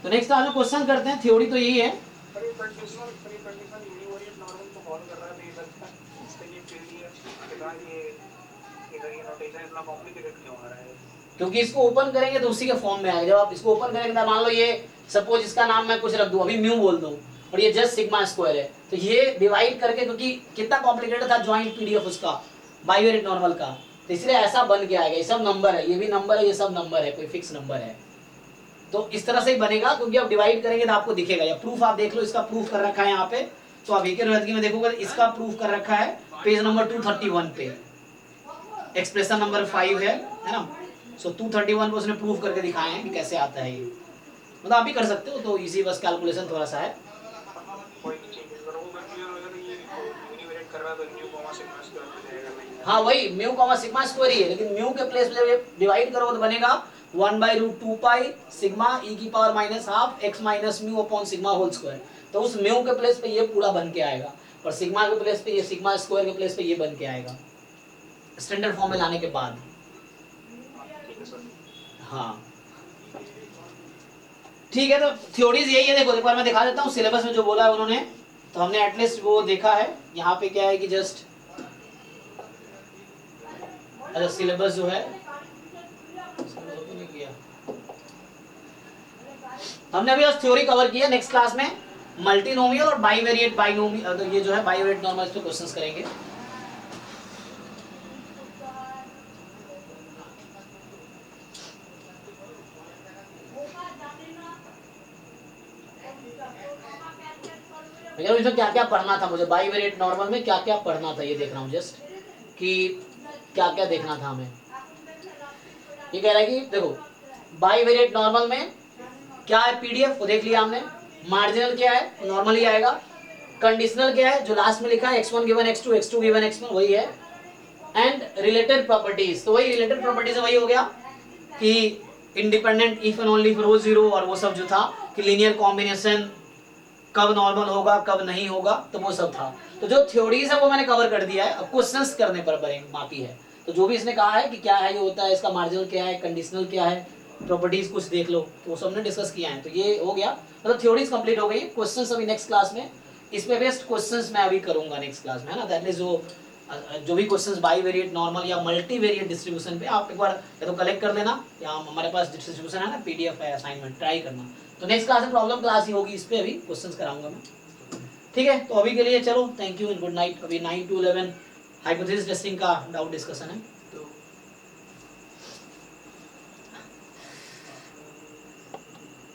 तो नेक्स्ट क्लास में क्वेश्चन करते हैं। थ्योरी तो यही है। क्योंकि इसको ओपन करेंगे तो उसी के फॉर्म में आएगा। जब आप इसको ओपन करेंगे तो मान लो ये सपोज इसका नाम मैं कुछ रख दूं, अभी म्यू बोल दूं, और ये जस्ट सिग्मा स्क्वायर है, तो ये डिवाइड करके, क्योंकि कितना कॉम्प्लिकेटेड था ज्वाइंट पीडीएफ उसका बाइवेरिएट नॉर्मल का, तो इसलिए ऐसा बन के आएगा। ये सब नंबर है, ये भी नंबर है, ये सब नंबर है, कोई फिक्स नंबर है, तो इस तरह से ही बनेगा। क्योंकि आप डिवाइड करेंगे तो आपको दिखेगा। या प्रूफ आप देख लो, इसका प्रूफ कर रखा है यहाँ पे, तो आप वीके रोहतगी में देखोगे इसका प्रूफ कर रखा है पेज नंबर 231 पे, एक्सप्रेशन नंबर 5 है ना। सो 231 पे उसने प्रूफ करके दिखाए हैं कि कैसे आता है ये, मतलब आप भी कर सकते हो। तो इजी, बस कैलकुलेशन थोड़ा सा है। हाँ, वही म्यू कॉमा सिग्मा स्क्वायर ही है, लेकिन म्यू के प्लेस पे जब डिवाइड करोगे तो बनेगा 1/√2 पाई सिग्मा e की power minus half x minus mu upon sigma whole square. तो उस म्यू के प्लेस पे ये पूरा बन के आएगा, और सिग्मा के प्लेस पे ये, सिग्मा स्क्वायर के प्लेस पे ये बन के आएगा स्टैंडर्ड फॉर्म में लाने के बाद। हाँ, ठीक है। तो थ्योरीज यही है। देखो एक बार मैं दिखा देता हूँ सिलेबस में जो बोला है उन्होंने, तो हमने एटलीस्ट वो देखा है। यहाँ पे क्या है कि जस्ट अच्छा सिलेबस जो है हमने अभी बस थ्योरी कवर किया। नेक्स्ट क्लास में मल्टीनोमियल और बाइवेरिएट बाइनोमियल, तो ये जो है बाइवेरिएट नॉर्मल, इस पे क्वेश्चंस करेंगे। भैया इसमें क्या क्या पढ़ना था मुझे, बाईवेरिएट नॉर्मल में क्या क्या पढ़ना था ये देख रहा हूँ जस्ट, कि क्या क्या देखना था हमें। ये कह रहा है कि देखो बाईवेरिएट नॉर्मल में क्या है, पीडीएफ वो देख लिया हमने, मार्जिनल क्या है नॉर्मल ही आएगा, कंडीशनल क्या है जो लास्ट में लिखा है x1 given x2 x2 given x1 वही है, एंड रिलेटेड प्रॉपर्टीज, तो वही रिलेटेड प्रॉपर्टीज वही हो गया कि independent if and only for वो जीरो, और वो सब जो था कि लीनियर कॉम्बिनेशन कब नॉर्मल होगा कब नहीं होगा, तो वो सब था। तो जो थ्योरीज है वो मैंने कवर कर दिया है, अब क्वेश्चंस करने पर बाकी है। तो जो भी इसने कहा है कि क्या है ये होता है, इसका मार्जिनल क्या है, कंडीशनल क्या है, प्रॉपर्टीज कुछ देख लो, तो वो सब हमने डिस्कस किया है। तो ये हो गया, मतलब थ्योरीज कंप्लीट हो गई, क्वेश्चंस अभी नेक्स्ट क्लास में, इस पे बेस्ड क्वेश्चंस मैं अभी करूंगा नेक्स्ट क्लास में, है ना। दैट इज जो भी क्वेश्चंस बाईवेरिएट नॉर्मल या मल्टीवेरिएट डिस्ट्रीब्यूशन पे आप एक बार या तो कलेक्ट कर लेना, या हमारे पास डिस्ट्रीब्यूशन है ना, पीडीएफ है, असाइनमेंट ट्राई करना। तो नेक्स्ट क्लास में प्रॉब्लम क्लास ही होगी, इस पे अभी क्वेश्चंस कराऊंगा मैं, ठीक है। तो अभी के लिए चलो, thank you and good night. अभी 9 to 11 हाइपोथेसिस टेस्टिंग का डाउट डिस्कशन है।